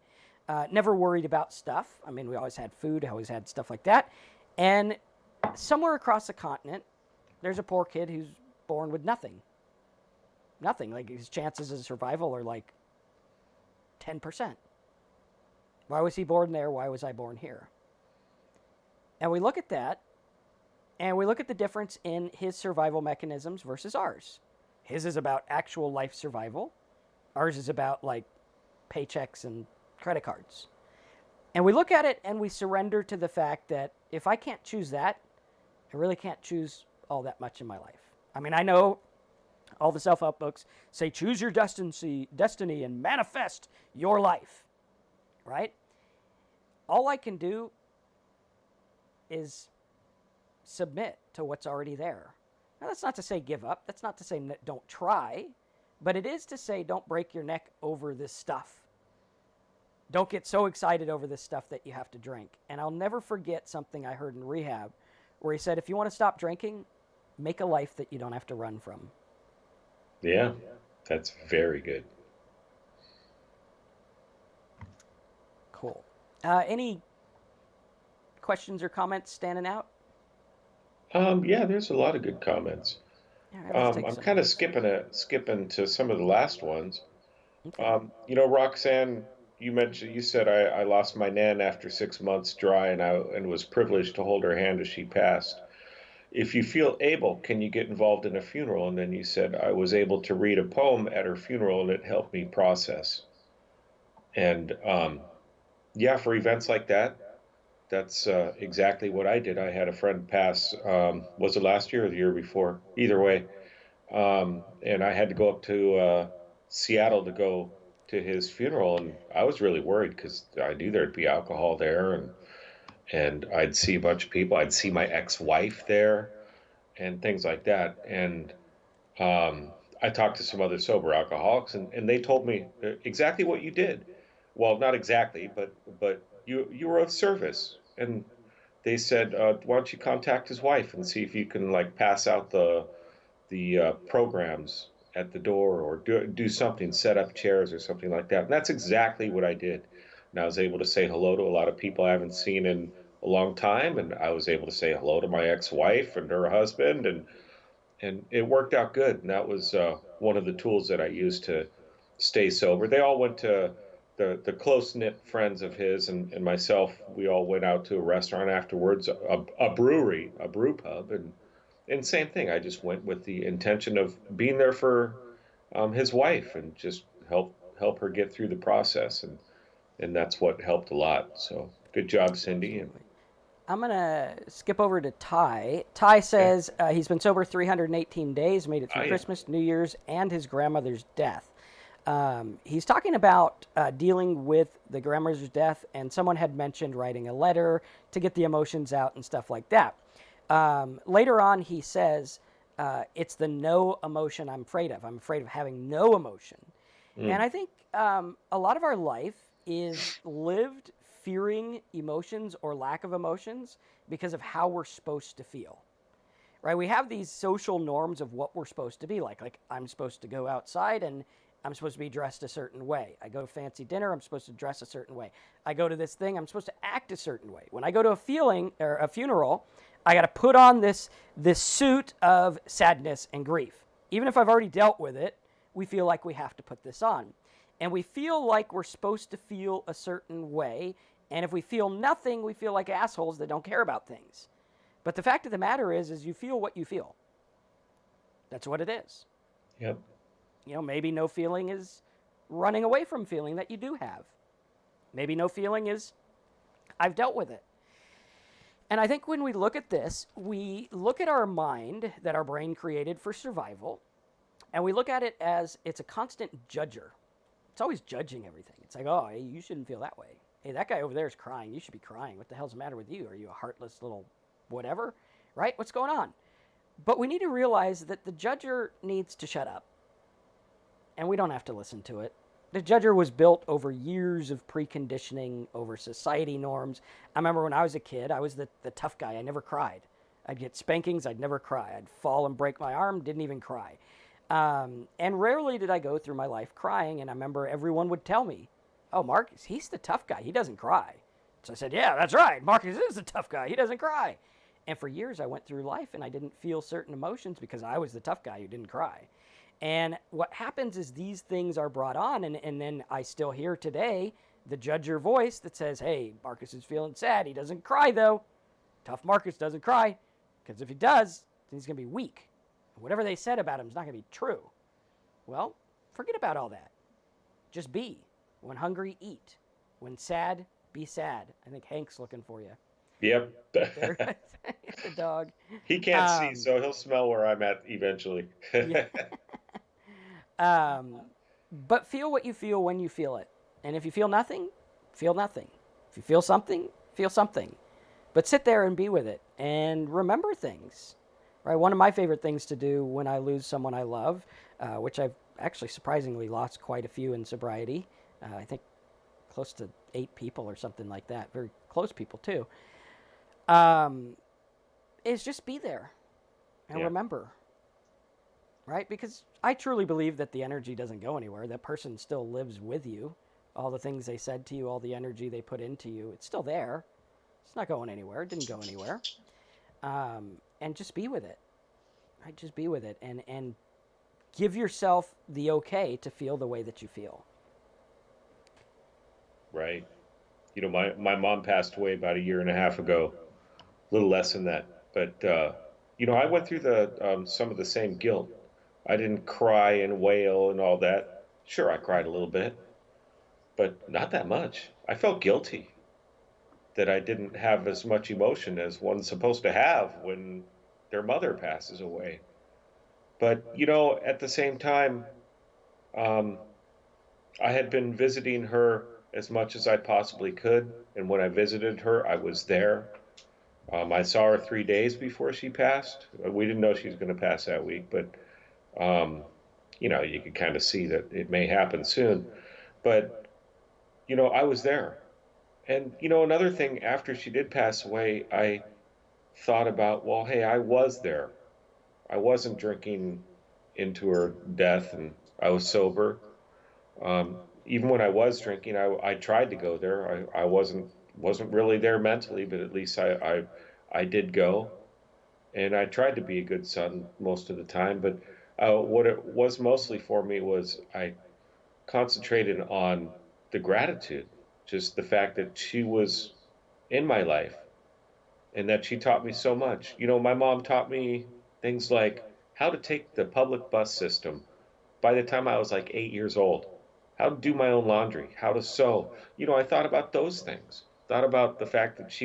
Never worried about stuff. I mean, we always had food, always had stuff like that. And somewhere across the continent, there's a poor kid who's born with nothing. Nothing. Like his chances of survival are like 10%. Why was he born there? Why was I born here? And we look at that, and we look at the difference in his survival mechanisms versus ours. His is about actual life survival. Ours is about like paychecks and credit cards. And we look at it and we surrender to the fact that if I can't choose that, I really can't choose all that much in my life. I mean, I know all the self-help books say choose your destiny and manifest your life, right? All I can do is submit to what's already there. Now, that's not to say give up. That's not to say don't try. But it is to say don't break your neck over this stuff. Don't get so excited over this stuff that you have to drink. And I'll never forget something I heard in rehab where he said, if you want to stop drinking, make a life that you don't have to run from. Yeah, that's very good. Cool. Any questions or comments standing out? Yeah, there's a lot of good comments. All right, let's take I'm some kind of notes. skipping to some of the last ones. Okay. Roxanne, you said I lost my nan after 6 months dry, and was privileged to hold her hand as she passed. If you feel able, can you get involved in a funeral? And then you said I was able to read a poem at her funeral, and it helped me process. And yeah, for events like that, that's exactly what I did. I had a friend pass. Was it last year or the year before? Either way, and I had to go up to Seattle to go to his funeral, and I was really worried because I knew there'd be alcohol there, and I'd see a bunch of people. I'd see my ex-wife there, and things like that. And I talked to some other sober alcoholics, and they told me exactly what you did. Well, not exactly, but you were of service, and they said, why don't you contact his wife and see if you can like pass out the programs at the door, or do something, set up chairs or something like that. And that's exactly what I did. And I was able to say hello to a lot of people I haven't seen in a long time, and I was able to say hello to my ex-wife and her husband, and it worked out good. And that was one of the tools that I used to stay sober. They all went to the close knit friends of his and myself. We all went out to a restaurant afterwards, a brewery, a brew pub, and same thing. I just went with the intention of being there for his wife and just help her get through the process, and that's what helped a lot. So good job, Cindy. And Absolutely. I'm going to skip over to Ty. Ty okay, says he's been sober 318 days, made it through yeah, Christmas, New Year's, and his grandmother's death. He's talking about dealing with the grandmother's death, and someone had mentioned writing a letter to get the emotions out and stuff like that. Later on, he says, it's the no emotion I'm afraid of. I'm afraid of having no emotion. mm, And I think a lot of our life is lived fearing emotions or lack of emotions because of how we're supposed to feel. Right? We have these social norms of what we're supposed to be like. Like, I'm supposed to go outside and I'm supposed to be dressed a certain way. I go to fancy dinner, I'm supposed to dress a certain way. I go to this thing, I'm supposed to act a certain way. When I go to a funeral, I got to put on this suit of sadness and grief. Even if I've already dealt with it, we feel like we have to put this on. And we feel like we're supposed to feel a certain way. And if we feel nothing, we feel like assholes that don't care about things. But the fact of the matter is you feel what you feel. That's what it is. yep, Maybe no feeling is running away from feeling that you do have. Maybe no feeling is I've dealt with it. And I think when we look at this, we look at our mind that our brain created for survival, and we look at it as it's a constant judger. It's always judging everything. It's like, oh, hey, you shouldn't feel that way. Hey, that guy over there is crying. You should be crying. What the hell's the matter with you? Are you a heartless little whatever? Right? What's going on? But we need to realize that the judger needs to shut up, and we don't have to listen to it. The judger was built over years of preconditioning, over society norms. I remember when I was a kid, I was the tough guy. I never cried. I'd get spankings, I'd never cry. I'd fall and break my arm, didn't even cry. And rarely did I go through my life crying. And I remember everyone would tell me, oh, Marcus, he's the tough guy. He doesn't cry. So I said, yeah, that's right. Marcus is the tough guy. He doesn't cry. And for years, I went through life and I didn't feel certain emotions because I was the tough guy who didn't cry. And what happens is these things are brought on, and then I still hear today the judger voice that says, hey, Marcus is feeling sad. He doesn't cry, though. Tough Marcus doesn't cry, because if he does, then he's going to be weak. Whatever they said about him is not going to be true. Well, forget about all that. Just be. When hungry, eat. When sad, be sad. I think Hank's looking for you. Yep. There, the dog. He can't see, so he'll smell where I'm at eventually. Yeah. But feel what you feel when you feel it. And if you feel nothing, feel nothing. If you feel something, feel something. But sit there and be with it and remember things. Right? One of my favorite things to do when I lose someone I love, which I've actually surprisingly lost quite a few in sobriety. I think close to 8 people or something like that. Very close people too. Is just be there and remember. Right? Because I truly believe that the energy doesn't go anywhere. That person still lives with you. All the things they said to you, all the energy they put into you, it's still there. It's not going anywhere. It didn't go anywhere. And just be with it. Right? Just be with it and give yourself the okay to feel the way that you feel. Right. You know, my mom passed away about a year and a half ago, a little less than that. But, you know, I went through some of the same guilt. I didn't cry and wail and all that. Sure, I cried a little bit, but not that much. I felt guilty that I didn't have as much emotion as one's supposed to have when their mother passes away. But, you know, at the same time, um, I had been visiting her as much as I possibly could. And when I visited her, I was there. I saw her 3 days before she passed. We didn't know she was going to pass that week, but um, you know, you could kind of see that it may happen soon. But you know, I was there. And you know, another thing after she did pass away, I thought about, well, hey, I was there. I wasn't drinking into her death, and I was sober. Even when I was drinking, I tried to go there. I wasn't really there mentally, but at least I did go, and I tried to be a good son most of the time. But what it was mostly for me was I concentrated on the gratitude, just the fact that she was in my life and that she taught me so much. You know, my mom taught me things like how to take the public bus system by the time I was like 8 years old, how to do my own laundry, how to sew. You know, I thought about those things, thought about the fact that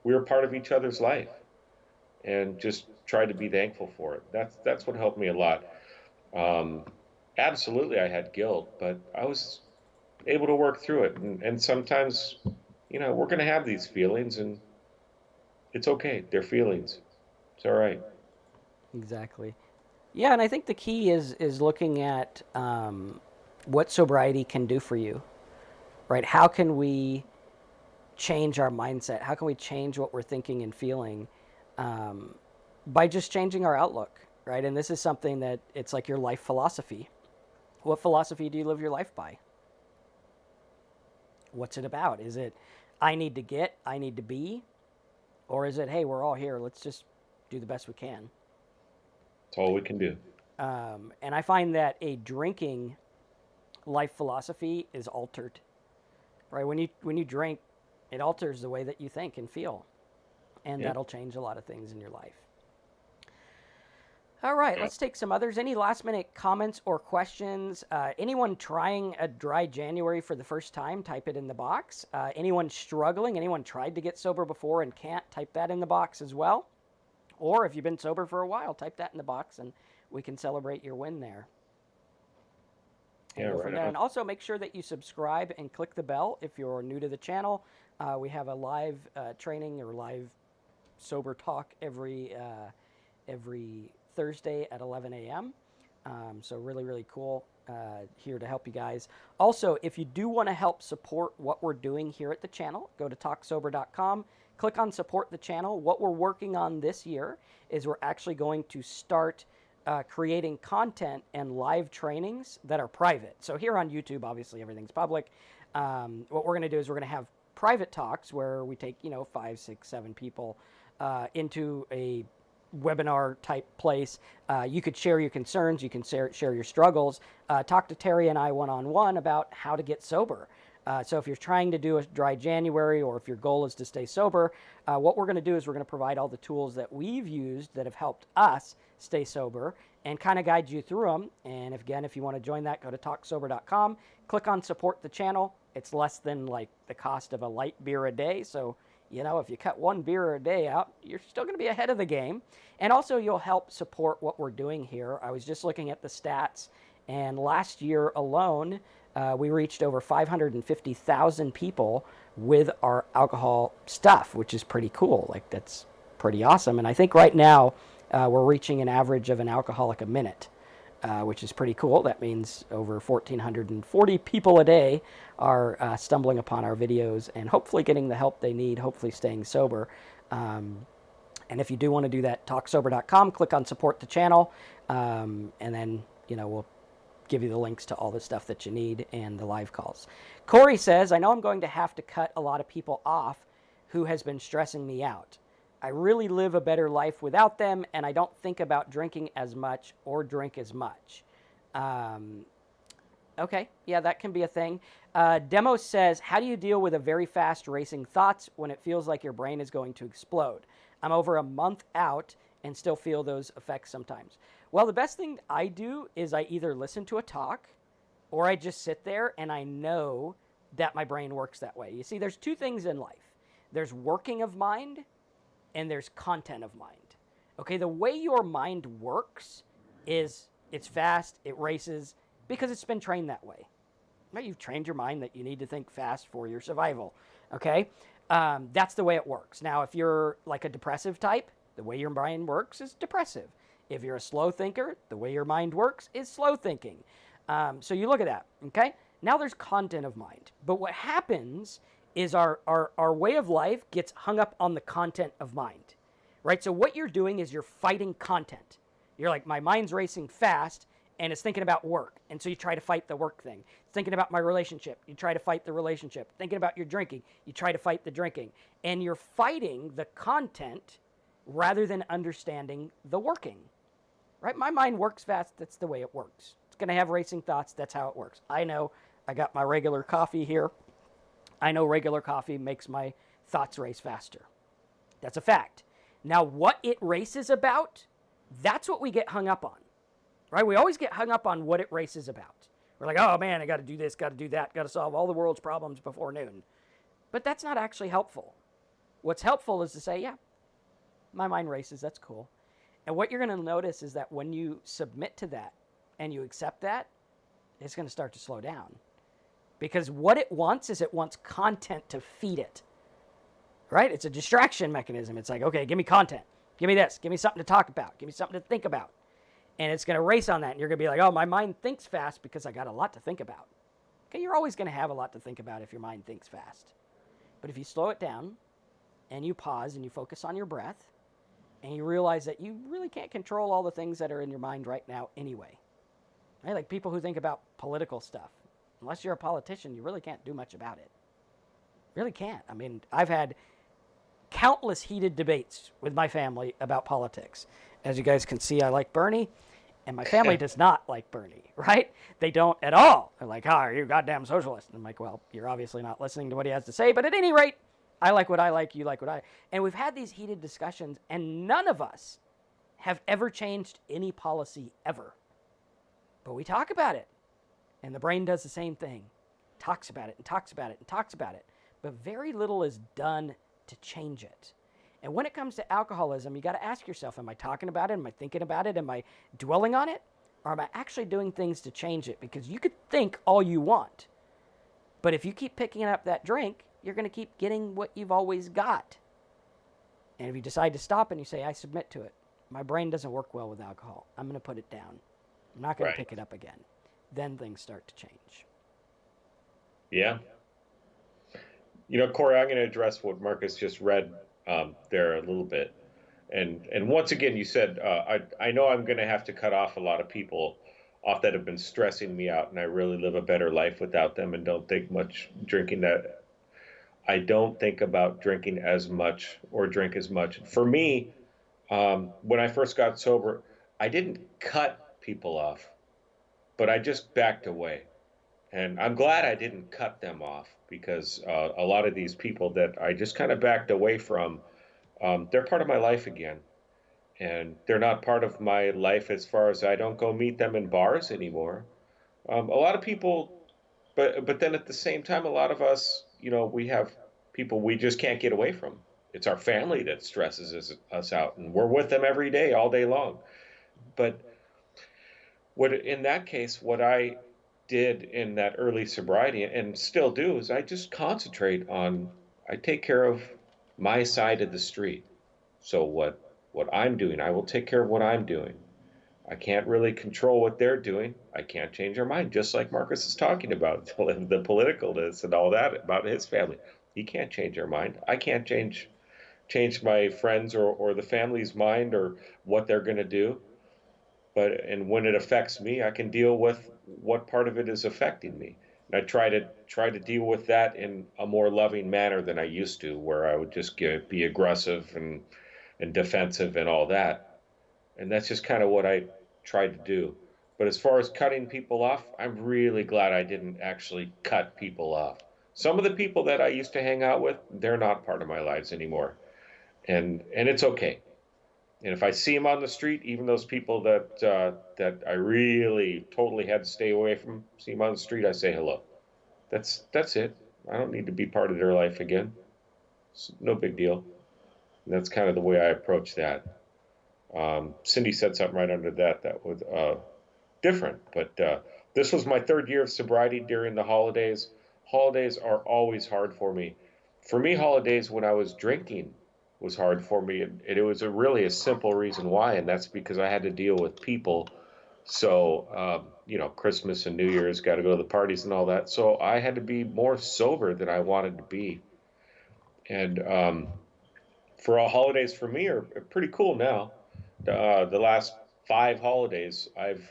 we were part of each other's life and just tried to be thankful for it. That's what helped me a lot. Um, Absolutely, I had guilt, but I was able to work through it. And sometimes, you know, we're going to have these feelings, and it's okay. They're feelings. It's all right. Exactly. Yeah, and I think the key is looking at what sobriety can do for you, right? How can we change our mindset? How can we change what we're thinking and feeling by just changing our outlook, right? And this is something that it's like your life philosophy. What philosophy do you live your life by? What's it about? Is it I need to get, I need to be, or is it hey, we're all here, let's just do the best we can? It's all we can do. And I find that a drinking life philosophy is altered, right? When you drink, it alters the way that you think and feel, and Yeah. that'll change a lot of things in your life. All right, let's take some others. Any last minute comments or questions? Anyone trying a dry January for the first time, type it in the box. Anyone struggling? Anyone tried to get sober before and can't? Type that in the box as well. Or if you've been sober for a while, type that in the box and we can celebrate your win there. And Yeah, go from right there. on. And also make sure that you subscribe and click the bell if you're new to the channel. We have a live training or live sober talk every Thursday at 11 a.m. So really, really cool. Here to help you guys. Also, if you do want to help support what we're doing here at the channel, go to talksober.com, click on support the channel. What we're working on this year is we're actually going to start creating content and live trainings that are private. So here on YouTube, obviously everything's public. What we're going to do is we're going to have private talks where we take, 5, 6, 7 people into a webinar type place. You could share your concerns, you can share your struggles, talk to Terry and I one-on-one about how to get sober. So if you're trying to do a dry January, or if your goal is to stay sober, what we're going to do is we're going to provide all the tools that we've used that have helped us stay sober and kind of guide you through them. And if you want to join that, go to talksober.com, click on support the channel. It's less than like the cost of a light beer a day. So if you cut 1 beer a day out, you're still going to be ahead of the game. And also, you'll help support what we're doing here. I was just looking at the stats, and last year alone, we reached over 550,000 people with our alcohol stuff, which is pretty cool. Like, that's pretty awesome. And I think right now, we're reaching an average of an alcoholic a minute, which is pretty cool. That means over 1,440 people a day are stumbling upon our videos and hopefully getting the help they need, hopefully staying sober. And if you do want to do that, talksober.com, click on support the channel, and then, we'll give you the links to all the stuff that you need and the live calls. Corey says, I know I'm going to have to cut a lot of people off who has been stressing me out. I really live a better life without them, and I don't think about drinking as much or drink as much. Okay, yeah, that can be a thing. Demo says, how do you deal with a very fast racing thoughts when it feels like your brain is going to explode? I'm over a month out and still feel those effects sometimes. Well, the best thing I do is I either listen to a talk or I just sit there and I know that my brain works that way. You see, there's 2 things in life. There's working of mind and there's content of mind. Okay, the way your mind works is it's fast, it races, because it's been trained that way. Right? You've trained your mind that you need to think fast for your survival. Okay, that's the way it works. Now, if you're like a depressive type, the way your mind works is depressive. If you're a slow thinker, the way your mind works is slow thinking. So you look at that, okay? Now there's content of mind. But what happens is our way of life gets hung up on the content of mind, right? So what you're doing is you're fighting content. You're like, my mind's racing fast, and it's thinking about work. And so you try to fight the work thing. It's thinking about my relationship. You try to fight the relationship. Thinking about your drinking. You try to fight the drinking. And you're fighting the content rather than understanding the working, right? My mind works fast. That's the way it works. It's going to have racing thoughts. That's how it works. I know. I got my regular coffee here. I know regular coffee makes my thoughts race faster. That's a fact. Now, what it races about, that's what we get hung up on. Right? We always get hung up on what it races about. We're like, oh man, I got to do this, got to do that, got to solve all the world's problems before noon. But that's not actually helpful. What's helpful is to say, yeah, my mind races, that's cool. And what you're going to notice is that when you submit to that and you accept that, it's going to start to slow down. Because what it wants is it wants content to feed it. Right? It's a distraction mechanism. It's like, okay, give me content. Give me this. Give me something to talk about. Give me something to think about. And it's going to race on that. And you're going to be like, oh, my mind thinks fast because I got a lot to think about. Okay, you're always going to have a lot to think about if your mind thinks fast. But if you slow it down and you pause and you focus on your breath and you realize that you really can't control all the things that are in your mind right now anyway. Right? Like people who think about political stuff. Unless you're a politician, you really can't do much about it. Really can't. I mean, I've had countless heated debates with my family about politics. As you guys can see, I like Bernie, and my family does not like Bernie, right? They don't at all. They're like, are you a goddamn socialist? And I'm like, well, you're obviously not listening to what he has to say, but at any rate, I like what I like, you like what I... And we've had these heated discussions, and none of us have ever changed any policy ever. But we talk about it, and the brain does the same thing. Talks about it, and talks about it, and talks about it. But very little is done to change it. And when it comes to alcoholism, you got to ask yourself, am I talking about it? Am I thinking about it? Am I dwelling on it? Or am I actually doing things to change it? Because you could think all you want. But if you keep picking up that drink, you're going to keep getting what you've always got. And if you decide to stop and you say, I submit to it, my brain doesn't work well with alcohol. I'm going to put it down. I'm not going to Right. pick it up again. Then things start to change. Yeah. Corey, I'm going to address what Marcus just read there a little bit. And once again, you said, I know I'm going to have to cut off a lot of people off that have been stressing me out, and I really live a better life without them and don't think much drinking that. I don't think about drinking as much or drink as much. For me, when I first got sober, I didn't cut people off, but I just backed away. And I'm glad I didn't cut them off because a lot of these people that I just kind of backed away from, they're part of my life again. And they're not part of my life as far as I don't go meet them in bars anymore. A lot of people, but then at the same time, a lot of us, we have people we just can't get away from. It's our family that stresses us out, and we're with them every day, all day long. But what in that case, what I did in that early sobriety and still do is I just concentrate on I take care of my side of the street. So what I'm doing, I will take care of what I'm doing. I can't really control what they're doing. I can't change their mind, just like Marcus is talking about the politicalness and all that about his family. He can't change their mind. I can't change my friends or the family's mind or what they're going to do. And when it affects me, I can deal with what part of it is affecting me. And I try to deal with that in a more loving manner than I used to, where I would just be aggressive and defensive and all that. And that's just kind of what I tried to do. But as far as cutting people off, I'm really glad I didn't actually cut people off. Some of the people that I used to hang out with, they're not part of my lives anymore, and it's okay. And if I see them on the street, even those people that I really totally had to stay away from, see them on the street, I say hello. That's it. I don't need to be part of their life again. It's no big deal. And that's kind of the way I approach that. Cindy said something right under that was different. But this was my third year of sobriety during the holidays. Holidays are always hard for me. For me, holidays when I was drinking was hard for me, and it was really a simple reason why, and that's because I had to deal with people. So, Christmas and New Year's, got to go to the parties and all that. So I had to be more sober than I wanted to be. And for all holidays for me are pretty cool now. The last 5 holidays, I've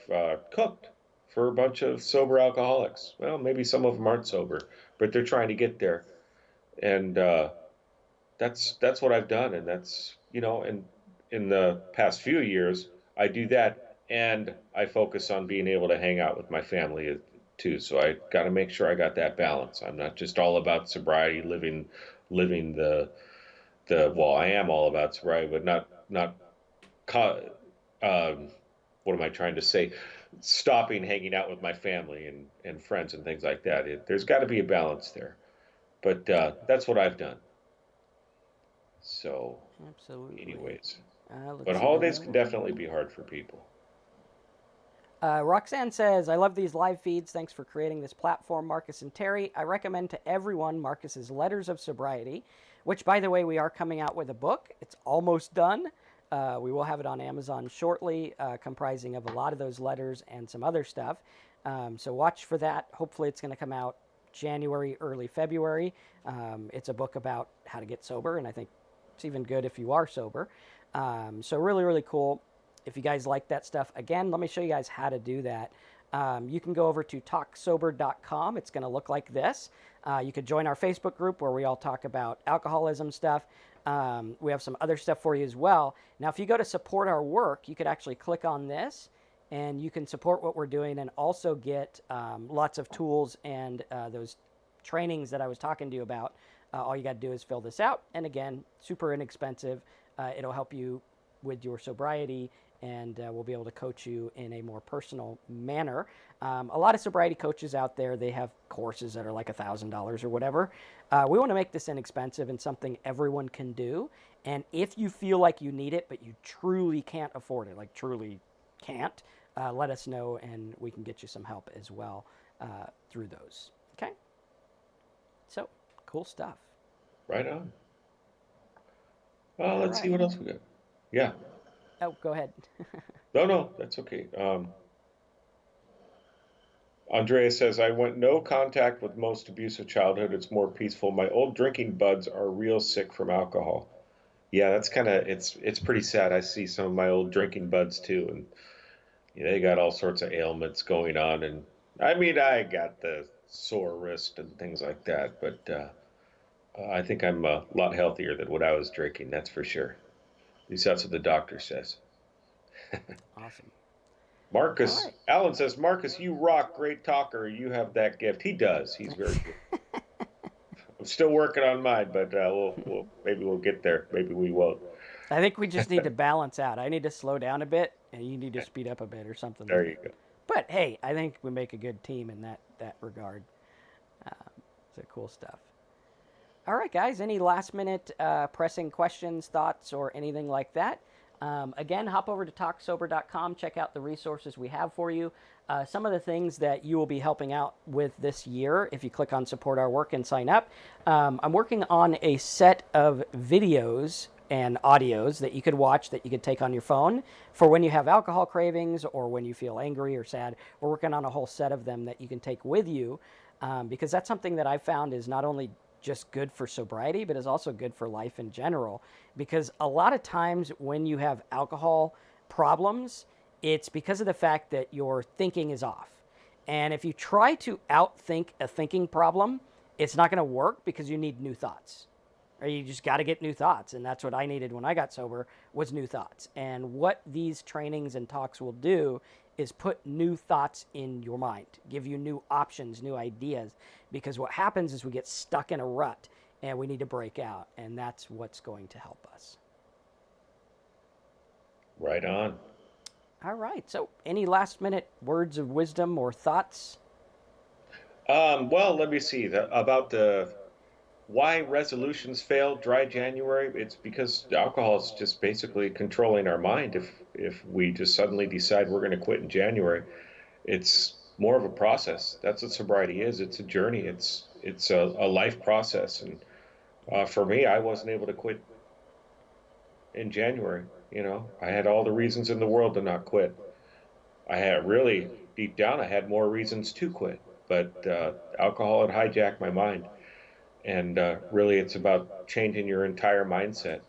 cooked for a bunch of sober alcoholics. Well, maybe some of them aren't sober, but they're trying to get there, and that's what I've done. And that's in the past few years, I do that, and I focus on being able to hang out with my family too. So I got to make sure I got that balance. I'm not just all about sobriety, living the well, I am all about sobriety, but not um, what am I trying to say? Stopping hanging out with my family and friends and things like that. There's got to be a balance there. But that's what I've done. So, Absolutely. anyways, but Let's see. holidays can definitely be hard for people. Roxanne says, I love these live feeds. Thanks for creating this platform, Marcus and Terry. I recommend to everyone Marcus's Letters of Sobriety, which, by the way, we are coming out with a book. It's almost done. We will have it on Amazon shortly, comprising of a lot of those letters and some other stuff. So watch for that. Hopefully, it's going to come out January, early February. It's a book about how to get sober, and I think it's even good if you are sober. So really, really cool. If you guys like that stuff, again, let me show you guys how to do that. You can go over to talksober.com. It's going to look like this. You could join our Facebook group where we all talk about alcoholism stuff. We have some other stuff for you as well. Now, if you go to support our work, you could actually click on this and you can support what we're doing and also get lots of tools and those trainings that I was talking to you about. All you got to do is fill this out. And again, super inexpensive. It'll help you with your sobriety, and we'll be able to coach you in a more personal manner. A lot of sobriety coaches out there, they have courses that are like $1,000 or whatever. We want to make this inexpensive and something everyone can do. And if you feel like you need it, but you truly can't afford it, like truly can't, let us know and we can get you some help as well through those. Okay? So, cool stuff. Right on. All Let's see right. what else we got. Yeah. Oh, go ahead. No, no, that's okay. Andrea says, I went no contact with most abusive childhood. It's more peaceful. My old drinking buds are real sick from alcohol. Yeah, that's kind of it's pretty sad. I see some of my old drinking buds too, and they got all sorts of ailments going on. And I mean, I got the sore wrist and things like that, but I think I'm a lot healthier than what I was drinking. That's for sure. At least that's what the doctor says. Awesome. All Marcus right. Allen says, Marcus, you rock, great talker. You have that gift. He does. He's very good. I'm still working on mine, but maybe we'll get there. Maybe we won't. I think we just need to balance out. I need to slow down a bit, and you need to speed up a bit, or something There like you that. go. But hey, I think we make a good team in that regard. So cool stuff. All right, guys. Any last minute pressing questions, thoughts, or anything like that? Again, hop over to talksober.com. Check out the resources we have for you. Some of the things that you will be helping out with this year if you click on support our work and sign up. I'm working on a set of videos and audios that you could watch, that you could take on your phone for when you have alcohol cravings or when you feel angry or sad. We're working on a whole set of them that you can take with you, because that's something that I've found is not only just good for sobriety, but is also good for life in general. Because a lot of times when you have alcohol problems, it's because of the fact that your thinking is off. And if you try to outthink a thinking problem, it's not going to work, because you need new thoughts. Or you just got to get new thoughts, and that's what I needed when I got sober, was new thoughts. And what these trainings and talks will do is put new thoughts in your mind, give you new options, new ideas, because what happens is we get stuck in a rut and we need to break out, and that's what's going to help us. Right on. All right, so any last minute words of wisdom or thoughts? Well, let me see about the why resolutions fail dry January. It's because alcohol is just basically controlling our mind. If we just suddenly decide we're going to quit in January, it's more of a process. That's what sobriety is. It's a journey. It's a life process. And for me, I wasn't able to quit in January. I had all the reasons in the world to not quit. I had really deep down, I had more reasons to quit, but alcohol had hijacked my mind. And really, it's about changing your entire mindset.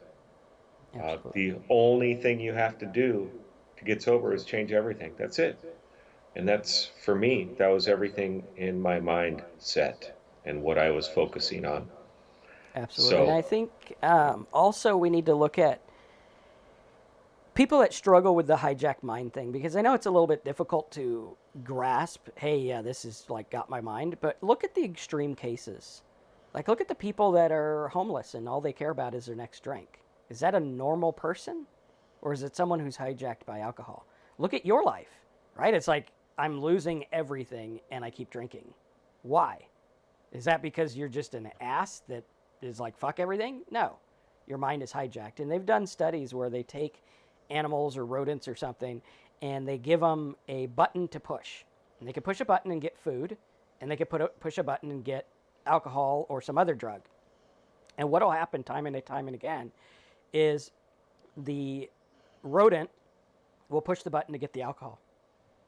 Absolutely. The only thing you have to do to get sober is change everything. That's it. And that's, for me, that was everything in my mindset and what I was focusing on. Absolutely. And So, I think also we need to look at people that struggle with the hijack mind thing, because I know it's a little bit difficult to grasp. Hey, yeah, this is like got my mind. But look at the extreme cases. Like, look at the people that are homeless and all they care about is their next drink. Is that a normal person? Or is it someone who's hijacked by alcohol? Look at your life, right? It's like, I'm losing everything and I keep drinking. Why? Is that because you're just an ass that is like, fuck everything? No. Your mind is hijacked. And they've done studies where they take animals or rodents or something and they give them a button to push. And they can push a button and get food, and they can push a button and get alcohol or some other drug. And what will happen time and time and again is the rodent will push the button to get the alcohol,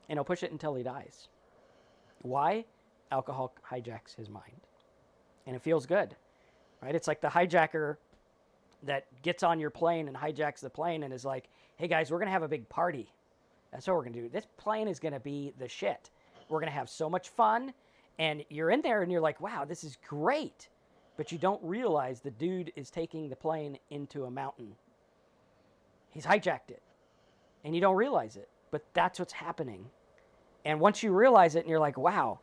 and he'll push it until he dies. Why? Alcohol hijacks his mind, and it feels good, right? It's like the hijacker that gets on your plane and hijacks the plane and is like, hey guys, we're going to have a big party. That's what we're going to do. This plane is going to be the shit. We're going to have so much fun. And you're in there and you're like, wow, this is great. But you don't realize the dude is taking the plane into a mountain. He's hijacked it. And you don't realize it. But that's what's happening. And once you realize it and you're like, wow,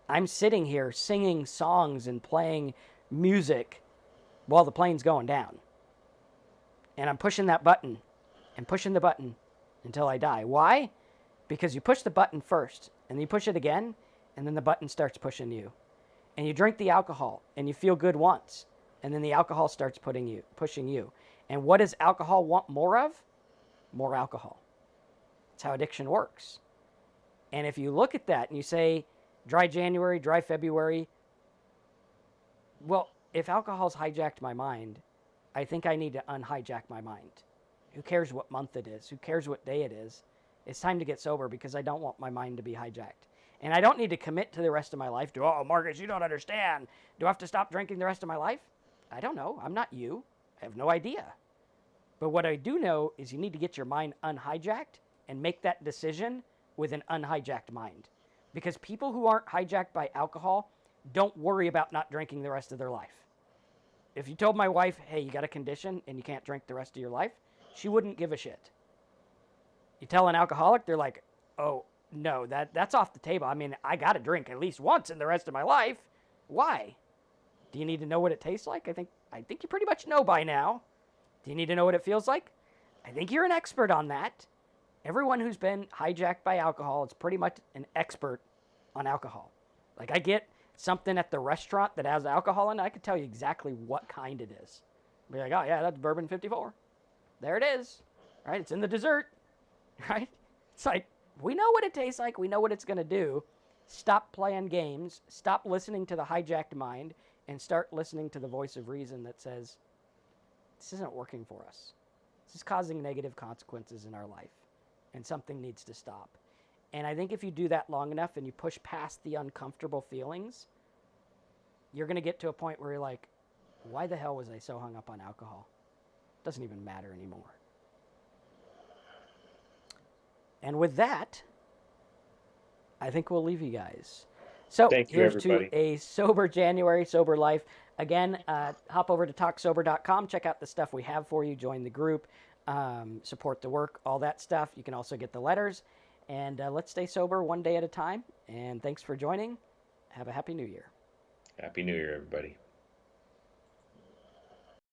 I'm sitting here singing songs and playing music while the plane's going down. And I'm pushing that button and pushing the button until I die. Why? Because you push the button first, and then you push it again, and then the button starts pushing you. And you drink the alcohol, and you feel good once, and then the alcohol starts pushing you. And what does alcohol want more of? More alcohol. That's how addiction works. And if you look at that and you say, dry January, dry February, well, if alcohol's hijacked my mind, I think I need to unhijack my mind. Who cares what month it is? Who cares what day it is? It's time to get sober because I don't want my mind to be hijacked. And I don't need to commit to the rest of my life to, oh, Marcus, you don't understand. Do I have to stop drinking the rest of my life? I don't know. I'm not you. I have no idea. But what I do know is you need to get your mind unhijacked and make that decision with an unhijacked mind. Because people who aren't hijacked by alcohol don't worry about not drinking the rest of their life. If you told my wife, hey, you got a condition and you can't drink the rest of your life, she wouldn't give a shit. You tell an alcoholic, they're like, oh, no, that's off the table. I mean, I got to drink at least once in the rest of my life. Why? Do you need to know what it tastes like? I think you pretty much know by now. Do you need to know what it feels like? I think you're an expert on that. Everyone who's been hijacked by alcohol is pretty much an expert on alcohol. Like, I get something at the restaurant that has alcohol in it, I could tell you exactly what kind it is. Be like, oh yeah, that's bourbon 54. There it is, right? It's in the dessert, right? It's like, we know what it tastes like. We know what it's going to do. Stop playing games. Stop listening to the hijacked mind and start listening to the voice of reason that says, this isn't working for us. This is causing negative consequences in our life, and something needs to stop. And I think if you do that long enough and you push past the uncomfortable feelings, you're going to get to a point where you're like, why the hell was I so hung up on alcohol? It doesn't even matter anymore. And with that, I think we'll leave you guys. So Thank you, here's everybody. to a sober January, sober life. Again, hop over to talksober.com. Check out the stuff we have for you. Join the group, support the work, all that stuff. You can also get the letters. And let's stay sober one day at a time. And thanks for joining. Have a happy new year. Happy New Year, everybody.